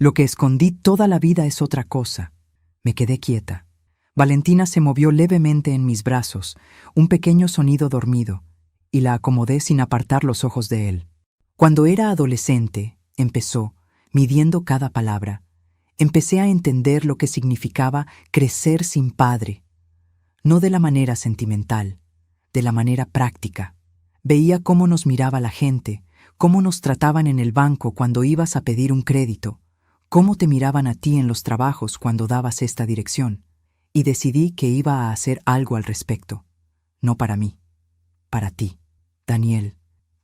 Speaker 1: Lo que escondí toda la vida es otra cosa. Me quedé quieta. Valentina se movió levemente en mis brazos, un pequeño sonido dormido, y la acomodé sin apartar los ojos de él. Cuando era adolescente, empezó, midiendo cada palabra, empecé a entender lo que significaba crecer sin padre. No de la manera sentimental, de la manera práctica. Veía cómo nos miraba la gente, cómo nos trataban en el banco cuando ibas a pedir un crédito, cómo te miraban a ti en los trabajos cuando dabas esta dirección, y decidí que iba a hacer algo al respecto. No para mí, para ti. Daniel,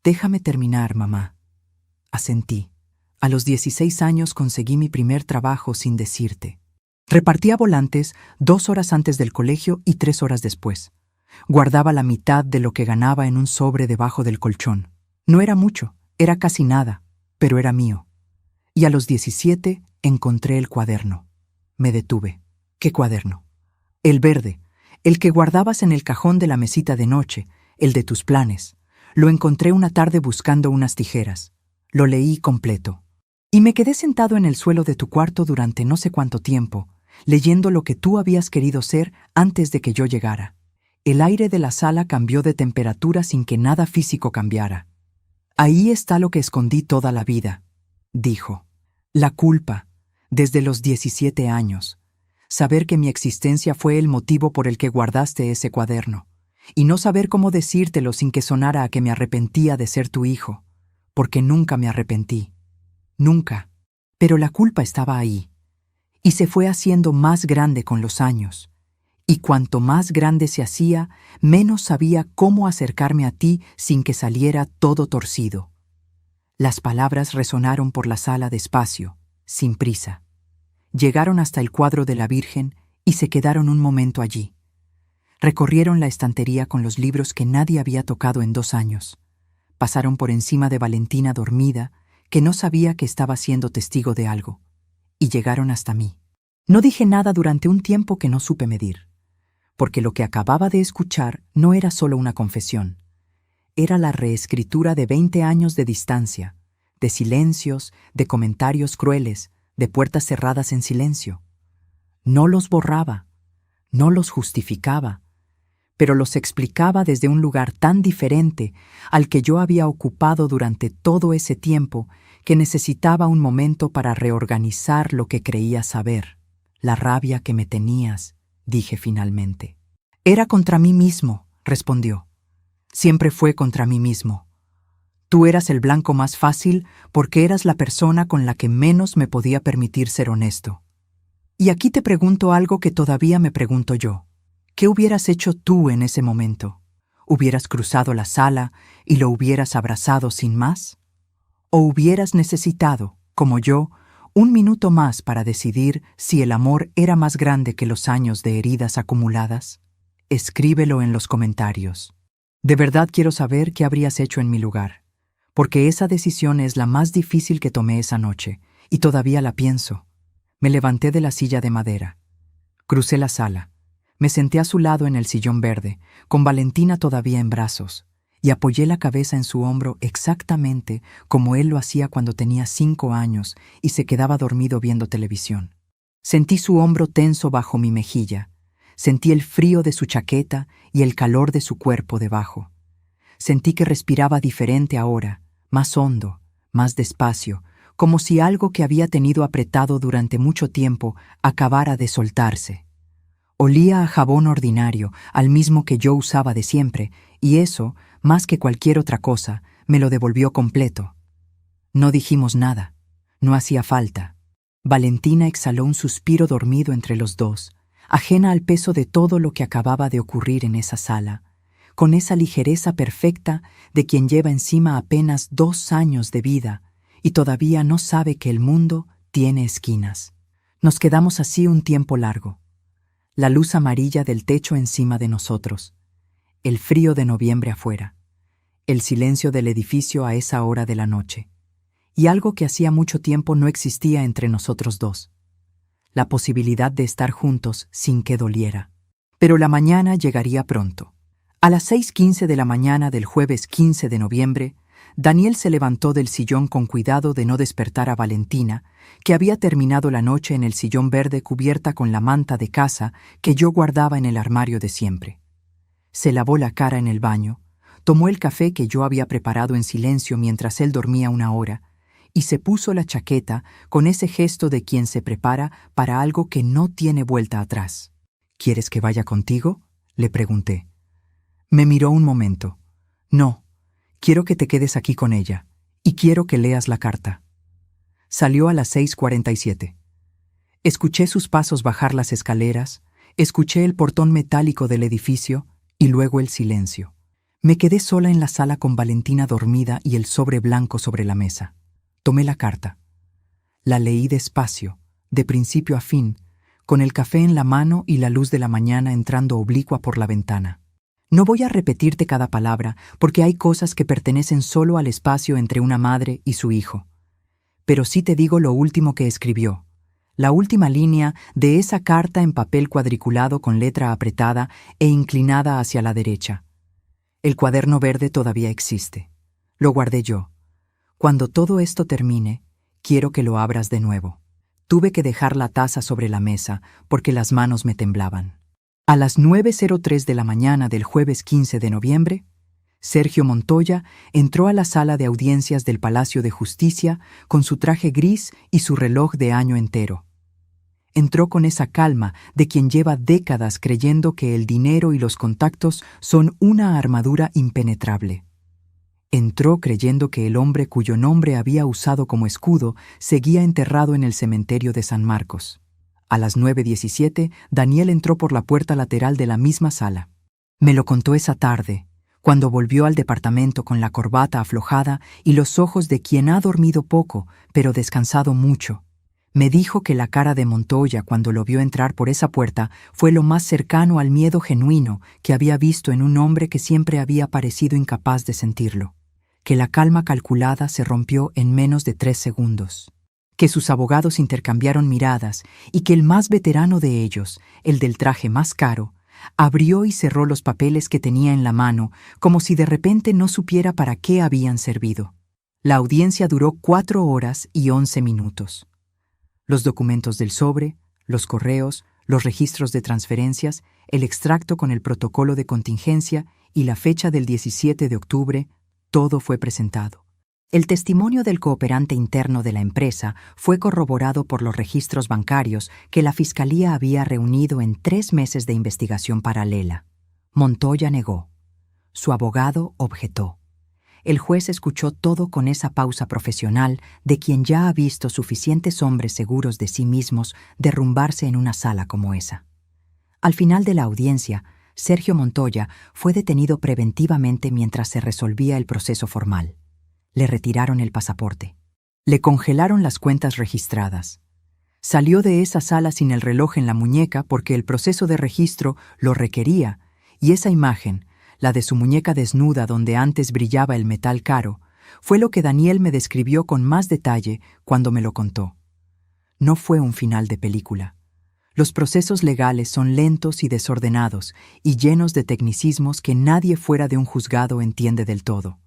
Speaker 1: déjame terminar, mamá. Asentí. A los 16 años conseguí mi primer trabajo sin decirte. Repartía volantes 2 horas antes del colegio y 3 horas después. Guardaba la mitad de lo que ganaba en un sobre debajo del colchón. No era mucho, era casi nada, pero era mío. Y a los 17 encontré el cuaderno. Me detuve. ¿Qué cuaderno? El verde, el que guardabas en el cajón de la mesita de noche, el de tus planes. Lo encontré una tarde buscando unas tijeras. Lo leí completo. Y me quedé sentado en el suelo de tu cuarto durante no sé cuánto tiempo, leyendo lo que tú habías querido ser antes de que yo llegara. El aire de la sala cambió de temperatura sin que nada físico cambiara. Ahí está lo que escondí toda la vida, dijo. La culpa, desde los 17 años. Saber que mi existencia fue el motivo por el que guardaste ese cuaderno. Y no saber cómo decírtelo sin que sonara a que me arrepentía de ser tu hijo, porque nunca me arrepentí. Nunca. Pero la culpa estaba ahí, y se fue haciendo más grande con los años. Y cuanto más grande se hacía, menos sabía cómo acercarme a ti sin que saliera todo torcido. Las palabras resonaron por la sala despacio, sin prisa. Llegaron hasta el cuadro de la Virgen y se quedaron un momento allí. Recorrieron la estantería con los libros que nadie había tocado en 2 años. Pasaron por encima de Valentina dormida, que no sabía que estaba siendo testigo de algo, y llegaron hasta mí. No dije nada durante un tiempo que no supe medir, porque lo que acababa de escuchar no era solo una confesión. Era la reescritura de 20 años de distancia, de silencios, de comentarios crueles, de puertas cerradas en silencio. No los borraba, no los justificaba, pero los explicaba desde un lugar tan diferente al que yo había ocupado durante todo ese tiempo que necesitaba un momento para reorganizar lo que creía saber. La rabia que me tenías, dije finalmente. Era contra mí mismo, respondió. Siempre fue contra mí mismo. Tú eras el blanco más fácil porque eras la persona con la que menos me podía permitir ser honesto. Y aquí te pregunto algo que todavía me pregunto yo. ¿Qué hubieras hecho tú en ese momento? ¿Hubieras cruzado la sala y lo hubieras abrazado sin más? ¿O hubieras necesitado, como yo, 1 minuto más para decidir si el amor era más grande que los años de heridas acumuladas? Escríbelo en los comentarios. De verdad quiero saber qué habrías hecho en mi lugar, porque esa decisión es la más difícil que tomé esa noche, y todavía la pienso. Me levanté de la silla de madera. Crucé la sala. Me senté a su lado en el sillón verde, con Valentina todavía en brazos, y apoyé la cabeza en su hombro exactamente como él lo hacía cuando tenía 5 años y se quedaba dormido viendo televisión. Sentí su hombro tenso bajo mi mejilla, sentí el frío de su chaqueta y el calor de su cuerpo debajo. Sentí que respiraba diferente ahora, más hondo, más despacio, como si algo que había tenido apretado durante mucho tiempo acabara de soltarse. Olía a jabón ordinario, al mismo que yo usaba de siempre, y eso, más que cualquier otra cosa, me lo devolvió completo. No dijimos nada. No hacía falta. Valentina exhaló un suspiro dormido entre los dos, ajena al peso de todo lo que acababa de ocurrir en esa sala, con esa ligereza perfecta de quien lleva encima apenas 2 años de vida y todavía no sabe que el mundo tiene esquinas. Nos quedamos así un tiempo largo. La luz amarilla del techo encima de nosotros, el frío de noviembre afuera, el silencio del edificio a esa hora de la noche, y algo que hacía mucho tiempo no existía entre nosotros dos, la posibilidad de estar juntos sin que doliera. Pero la mañana llegaría pronto. A las 6:15 de la mañana del jueves 15 de noviembre, Daniel se levantó del sillón con cuidado de no despertar a Valentina, que había terminado la noche en el sillón verde cubierta con la manta de casa que yo guardaba en el armario de siempre. Se lavó la cara en el baño, tomó el café que yo había preparado en silencio mientras él dormía 1 hora, y se puso la chaqueta con ese gesto de quien se prepara para algo que no tiene vuelta atrás. ¿Quieres que vaya contigo?, le pregunté. Me miró un momento. No, quiero que te quedes aquí con ella, y quiero que leas la carta. Salió a las 6:47. Escuché sus pasos bajar las escaleras, escuché el portón metálico del edificio y luego el silencio. Me quedé sola en la sala con Valentina dormida y el sobre blanco sobre la mesa. Tomé la carta. La leí despacio, de principio a fin, con el café en la mano y la luz de la mañana entrando oblicua por la ventana. No voy a repetirte cada palabra, porque hay cosas que pertenecen solo al espacio entre una madre y su hijo. Pero sí te digo lo último que escribió, la última línea de esa carta en papel cuadriculado con letra apretada e inclinada hacia la derecha. El cuaderno verde todavía existe. Lo guardé yo. Cuando todo esto termine, quiero que lo abras de nuevo. Tuve que dejar la taza sobre la mesa porque las manos me temblaban. A las 9:03 de la mañana del jueves 15 de noviembre, Sergio Montoya entró a la sala de audiencias del Palacio de Justicia con su traje gris y su reloj de año entero. Entró con esa calma de quien lleva décadas creyendo que el dinero y los contactos son una armadura impenetrable. Entró creyendo que el hombre cuyo nombre había usado como escudo seguía enterrado en el cementerio de San Marcos. A las 9:17, Daniel entró por la puerta lateral de la misma sala. Me lo contó esa tarde, cuando volvió al departamento con la corbata aflojada y los ojos de quien ha dormido poco, pero descansado mucho. Me dijo que la cara de Montoya cuando lo vio entrar por esa puerta fue lo más cercano al miedo genuino que había visto en un hombre que siempre había parecido incapaz de sentirlo. Que la calma calculada se rompió en menos de 3 segundos. Que sus abogados intercambiaron miradas y que el más veterano de ellos, el del traje más caro, abrió y cerró los papeles que tenía en la mano como si de repente no supiera para qué habían servido. La audiencia duró 4 horas y 11 minutos. Los documentos del sobre, los correos, los registros de transferencias, el extracto con el protocolo de contingencia y la fecha del 17 de octubre, todo fue presentado. El testimonio del cooperante interno de la empresa fue corroborado por los registros bancarios que la Fiscalía había reunido en 3 meses de investigación paralela. Montoya negó. Su abogado objetó. El juez escuchó todo con esa pausa profesional de quien ya ha visto suficientes hombres seguros de sí mismos derrumbarse en una sala como esa. Al final de la audiencia, Sergio Montoya fue detenido preventivamente mientras se resolvía el proceso formal. Le retiraron el pasaporte. Le congelaron las cuentas registradas. Salió de esa sala sin el reloj en la muñeca porque el proceso de registro lo requería, y esa imagen, la de su muñeca desnuda donde antes brillaba el metal caro, fue lo que Daniel me describió con más detalle cuando me lo contó. No fue un final de película. Los procesos legales son lentos y desordenados y llenos de tecnicismos que nadie fuera de un juzgado entiende del todo.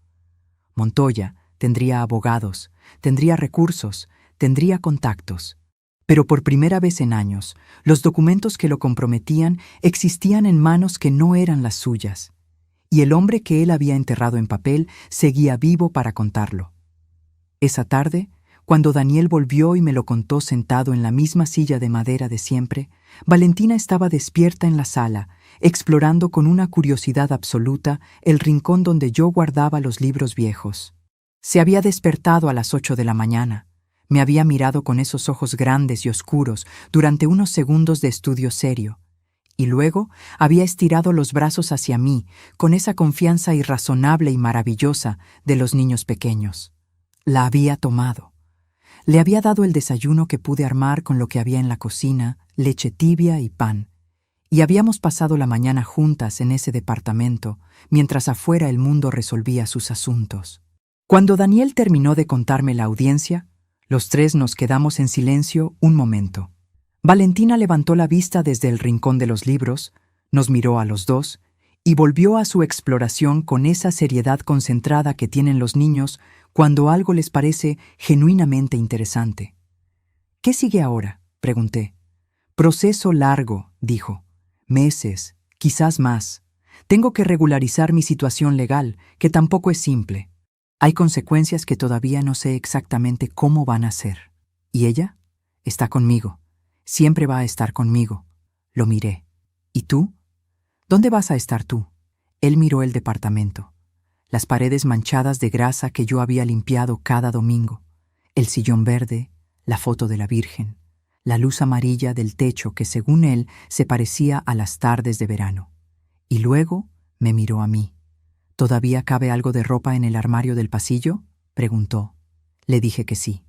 Speaker 1: Montoya tendría abogados, tendría recursos, tendría contactos. Pero por primera vez en años, los documentos que lo comprometían existían en manos que no eran las suyas, y el hombre que él había enterrado en papel seguía vivo para contarlo. Esa tarde, cuando Daniel volvió y me lo contó sentado en la misma silla de madera de siempre, Valentina estaba despierta en la sala, explorando con una curiosidad absoluta el rincón donde yo guardaba los libros viejos. Se había despertado a las 8 de la mañana. Me había mirado con esos ojos grandes y oscuros durante unos segundos de estudio serio, y luego había estirado los brazos hacia mí con esa confianza irrazonable y maravillosa de los niños pequeños. La había tomado. Le había dado el desayuno que pude armar con lo que había en la cocina, leche tibia y pan, y habíamos pasado la mañana juntas en ese departamento, mientras afuera el mundo resolvía sus asuntos. Cuando Daniel terminó de contarme la audiencia, los tres nos quedamos en silencio un momento. Valentina levantó la vista desde el rincón de los libros, nos miró a los dos y volvió a su exploración con esa seriedad concentrada que tienen los niños cuando algo les parece genuinamente interesante. ¿Qué sigue ahora?, pregunté. Proceso largo, dijo. Meses, quizás más. Tengo que regularizar mi situación legal, que tampoco es simple. Hay consecuencias que todavía no sé exactamente cómo van a ser. ¿Y ella? Está conmigo. Siempre va a estar conmigo. Lo miré. ¿Y tú? ¿Dónde vas a estar tú? Él miró el departamento. Las paredes manchadas de grasa que yo había limpiado cada domingo. El sillón verde, la foto de la Virgen, la luz amarilla del techo que según él se parecía a las tardes de verano. Y luego me miró a mí. ¿Todavía cabe algo de ropa en el armario del pasillo?, preguntó. Le dije que sí.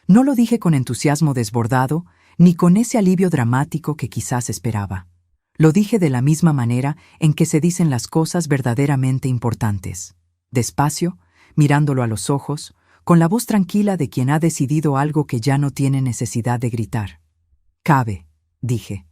Speaker 1: No lo dije con entusiasmo desbordado, ni con ese alivio dramático que quizás esperaba. Lo dije de la misma manera en que se dicen las cosas verdaderamente importantes. Despacio, mirándolo a los ojos, con la voz tranquila de quien ha decidido algo que ya no tiene necesidad de gritar. Cabe, dije.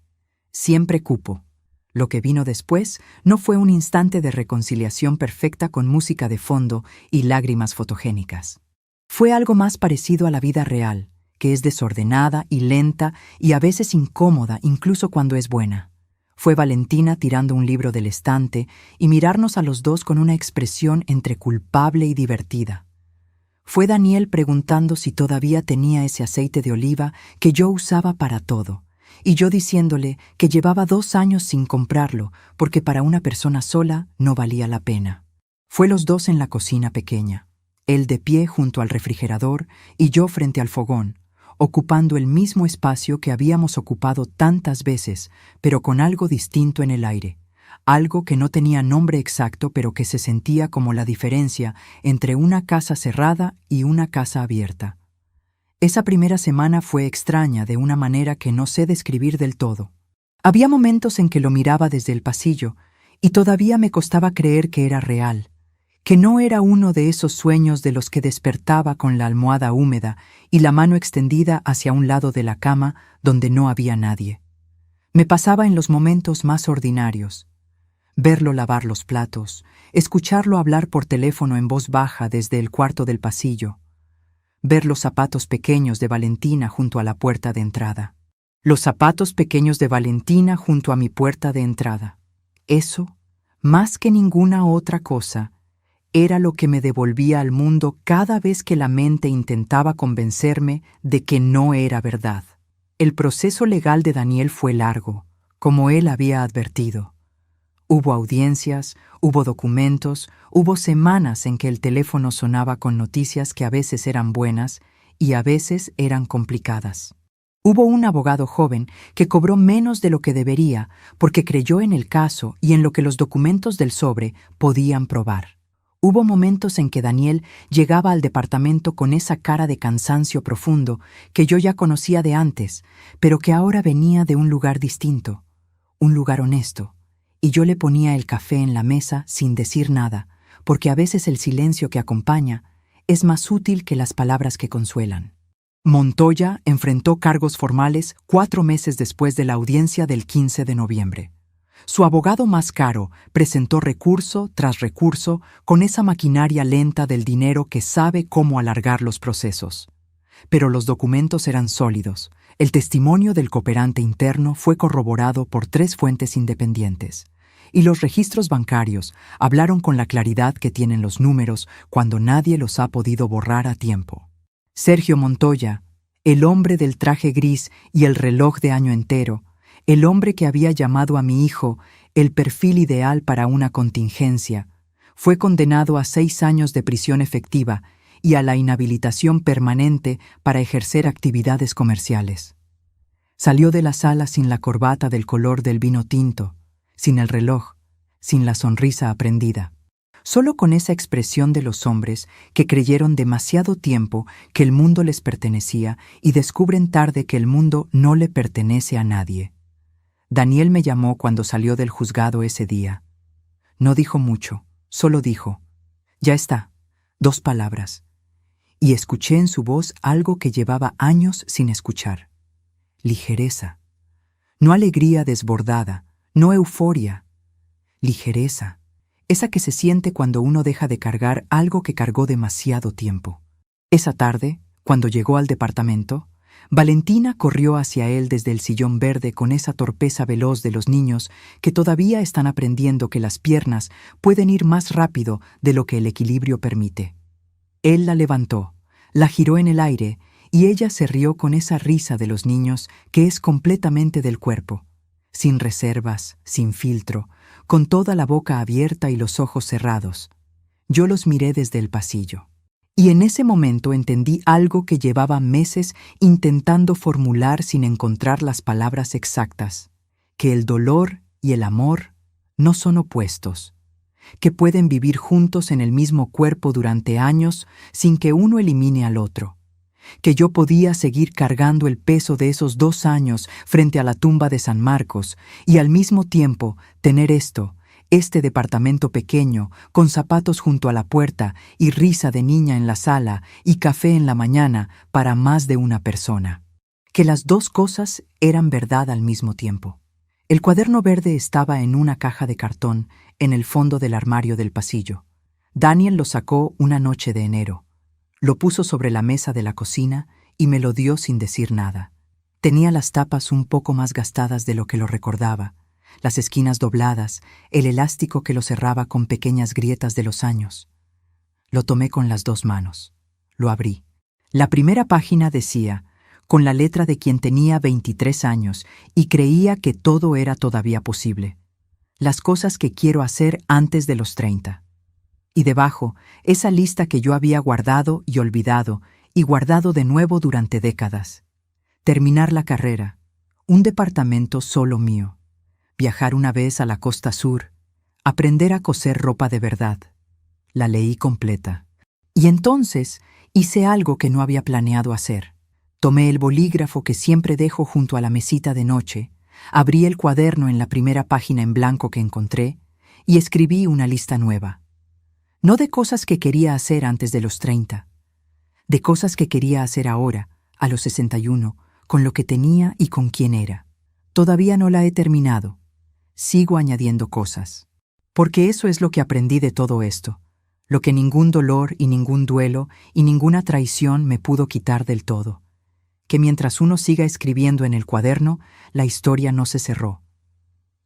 Speaker 1: Siempre cupo. Lo que vino después no fue un instante de reconciliación perfecta con música de fondo y lágrimas fotogénicas. Fue algo más parecido a la vida real, que es desordenada y lenta y a veces incómoda incluso cuando es buena. Fue Valentina tirando un libro del estante y mirarnos a los dos con una expresión entre culpable y divertida. Fue Daniel preguntando si todavía tenía ese aceite de oliva que yo usaba para todo, y yo diciéndole que llevaba 2 años sin comprarlo porque para una persona sola no valía la pena. Fue los dos en la cocina pequeña, él de pie junto al refrigerador y yo frente al fogón, ocupando el mismo espacio que habíamos ocupado tantas veces, pero con algo distinto en el aire, algo que no tenía nombre exacto pero que se sentía como la diferencia entre una casa cerrada y una casa abierta. Esa primera semana fue extraña de una manera que no sé describir del todo. Había momentos en que lo miraba desde el pasillo y todavía me costaba creer que era real, que no era uno de esos sueños de los que despertaba con la almohada húmeda y la mano extendida hacia un lado de la cama donde no había nadie. Me pasaba en los momentos más ordinarios. Verlo lavar los platos, escucharlo hablar por teléfono en voz baja desde el cuarto del pasillo, ver los zapatos pequeños de Valentina junto a la puerta de entrada. Los zapatos pequeños de Valentina junto a mi puerta de entrada. Eso, más que ninguna otra cosa, era lo que me devolvía al mundo cada vez que la mente intentaba convencerme de que no era verdad. El proceso legal de Daniel fue largo, como él había advertido. Hubo audiencias, hubo documentos, hubo semanas en que el teléfono sonaba con noticias que a veces eran buenas y a veces eran complicadas. Hubo un abogado joven que cobró menos de lo que debería porque creyó en el caso y en lo que los documentos del sobre podían probar. Hubo momentos en que Daniel llegaba al departamento con esa cara de cansancio profundo que yo ya conocía de antes, pero que ahora venía de un lugar distinto, un lugar honesto. Y yo le ponía el café en la mesa sin decir nada, porque a veces el silencio que acompaña es más útil que las palabras que consuelan. Montoya enfrentó cargos formales 4 meses después de la audiencia del 15 de noviembre. Su abogado más caro presentó recurso tras recurso con esa maquinaria lenta del dinero que sabe cómo alargar los procesos. Pero los documentos eran sólidos. El testimonio del cooperante interno fue corroborado por 3 fuentes independientes. Y los registros bancarios hablaron con la claridad que tienen los números cuando nadie los ha podido borrar a tiempo. Sergio Montoya, el hombre del traje gris y el reloj de año entero, el hombre que había llamado a mi hijo el perfil ideal para una contingencia, fue condenado a 6 años de prisión efectiva y a la inhabilitación permanente para ejercer actividades comerciales. Salió de la sala sin la corbata del color del vino tinto, sin el reloj, sin la sonrisa aprendida. Solo con esa expresión de los hombres que creyeron demasiado tiempo que el mundo les pertenecía y descubren tarde que el mundo no le pertenece a nadie. Daniel me llamó cuando salió del juzgado ese día. No dijo mucho, solo dijo, «Ya está», 2 palabras. Y escuché en su voz algo que llevaba años sin escuchar. Ligereza. No alegría desbordada, no euforia. Ligereza. Esa que se siente cuando uno deja de cargar algo que cargó demasiado tiempo. Esa tarde, cuando llegó al departamento, Valentina corrió hacia él desde el sillón verde con esa torpeza veloz de los niños que todavía están aprendiendo que las piernas pueden ir más rápido de lo que el equilibrio permite. Él la levantó, la giró en el aire y ella se rió con esa risa de los niños que es completamente del cuerpo, sin reservas, sin filtro, con toda la boca abierta y los ojos cerrados. Yo los miré desde el pasillo. Y en ese momento entendí algo que llevaba meses intentando formular sin encontrar las palabras exactas, que el dolor y el amor no son opuestos, que pueden vivir juntos en el mismo cuerpo durante años sin que uno elimine al otro, que yo podía seguir cargando el peso de esos 2 años frente a la tumba de San Marcos y al mismo tiempo tener este departamento pequeño, con zapatos junto a la puerta y risa de niña en la sala y café en la mañana para más de una persona. Que las 2 cosas eran verdad al mismo tiempo. El cuaderno verde estaba en una caja de cartón en el fondo del armario del pasillo. Daniel lo sacó una noche de enero. Lo puso sobre la mesa de la cocina y me lo dio sin decir nada. Tenía las tapas un poco más gastadas de lo que lo recordaba, las esquinas dobladas, el elástico que lo cerraba con pequeñas grietas de los años. Lo tomé con las 2 manos. Lo abrí. La primera página decía, con la letra de quien tenía 23 años y creía que todo era todavía posible. Las cosas que quiero hacer antes de los 30. Y debajo, esa lista que yo había guardado y olvidado y guardado de nuevo durante décadas. Terminar la carrera, un departamento solo mío. Viajar una vez a la costa sur, aprender a coser ropa de verdad. La leí completa. Y entonces hice algo que no había planeado hacer. Tomé el bolígrafo que siempre dejo junto a la mesita de noche, abrí el cuaderno en la primera página en blanco que encontré y escribí una lista nueva. No de cosas que quería hacer antes de los 30, de cosas que quería hacer ahora, a los 61, con lo que tenía y con quién era. Todavía no la he terminado. Sigo añadiendo cosas. Porque eso es lo que aprendí de todo esto, lo que ningún dolor y ningún duelo y ninguna traición me pudo quitar del todo. Que mientras uno siga escribiendo en el cuaderno, la historia no se cerró.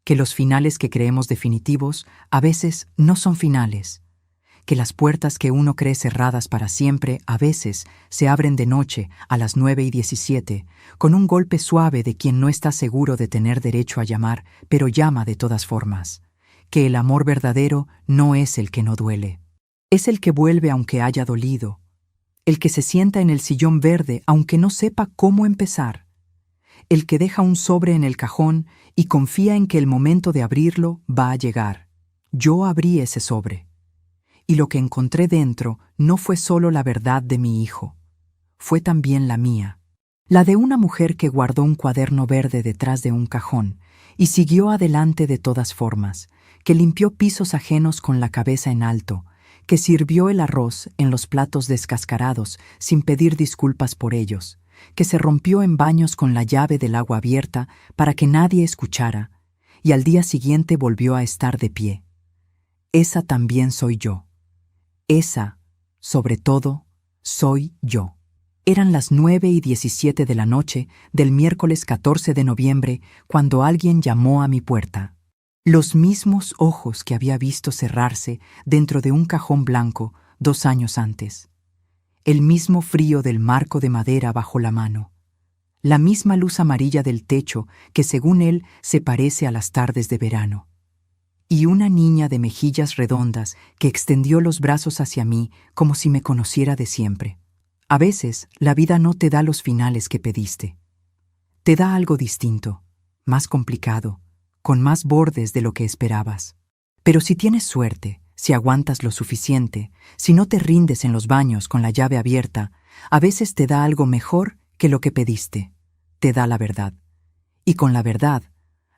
Speaker 1: Que los finales que creemos definitivos a veces no son finales. Que las puertas que uno cree cerradas para siempre a veces se abren de noche a las 9:17, con un golpe suave de quien no está seguro de tener derecho a llamar, pero llama de todas formas. Que el amor verdadero no es el que no duele. Es el que vuelve aunque haya dolido. El que se sienta en el sillón verde aunque no sepa cómo empezar. El que deja un sobre en el cajón y confía en que el momento de abrirlo va a llegar. Yo abrí ese sobre. Y lo que encontré dentro no fue solo la verdad de mi hijo, fue también la mía, la de una mujer que guardó un cuaderno verde detrás de un cajón y siguió adelante de todas formas, que limpió pisos ajenos con la cabeza en alto, que sirvió el arroz en los platos descascarados sin pedir disculpas por ellos, que se rompió en baños con la llave del agua abierta para que nadie escuchara, y al día siguiente volvió a estar de pie. Esa también soy yo. Esa, sobre todo, soy yo. Eran las 9:17 de la noche del miércoles 14 de noviembre cuando alguien llamó a mi puerta. Los mismos ojos que había visto cerrarse dentro de un cajón blanco 2 años antes. El mismo frío del marco de madera bajo la mano. La misma luz amarilla del techo que según él se parece a las tardes de verano. Y una niña de mejillas redondas que extendió los brazos hacia mí como si me conociera de siempre. A veces, la vida no te da los finales que pediste. Te da algo distinto, más complicado, con más bordes de lo que esperabas. Pero si tienes suerte, si aguantas lo suficiente, si no te rindes en los baños con la llave abierta, a veces te da algo mejor que lo que pediste. Te da la verdad. Y con la verdad,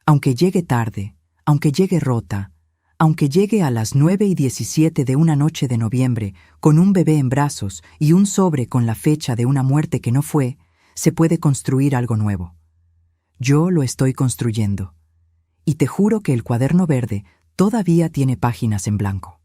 Speaker 1: aunque llegue tarde, aunque llegue rota, aunque llegue a las 9:17 de una noche de noviembre con un bebé en brazos y un sobre con la fecha de una muerte que no fue, se puede construir algo nuevo. Yo lo estoy construyendo. Y te juro que el cuaderno verde todavía tiene páginas en blanco.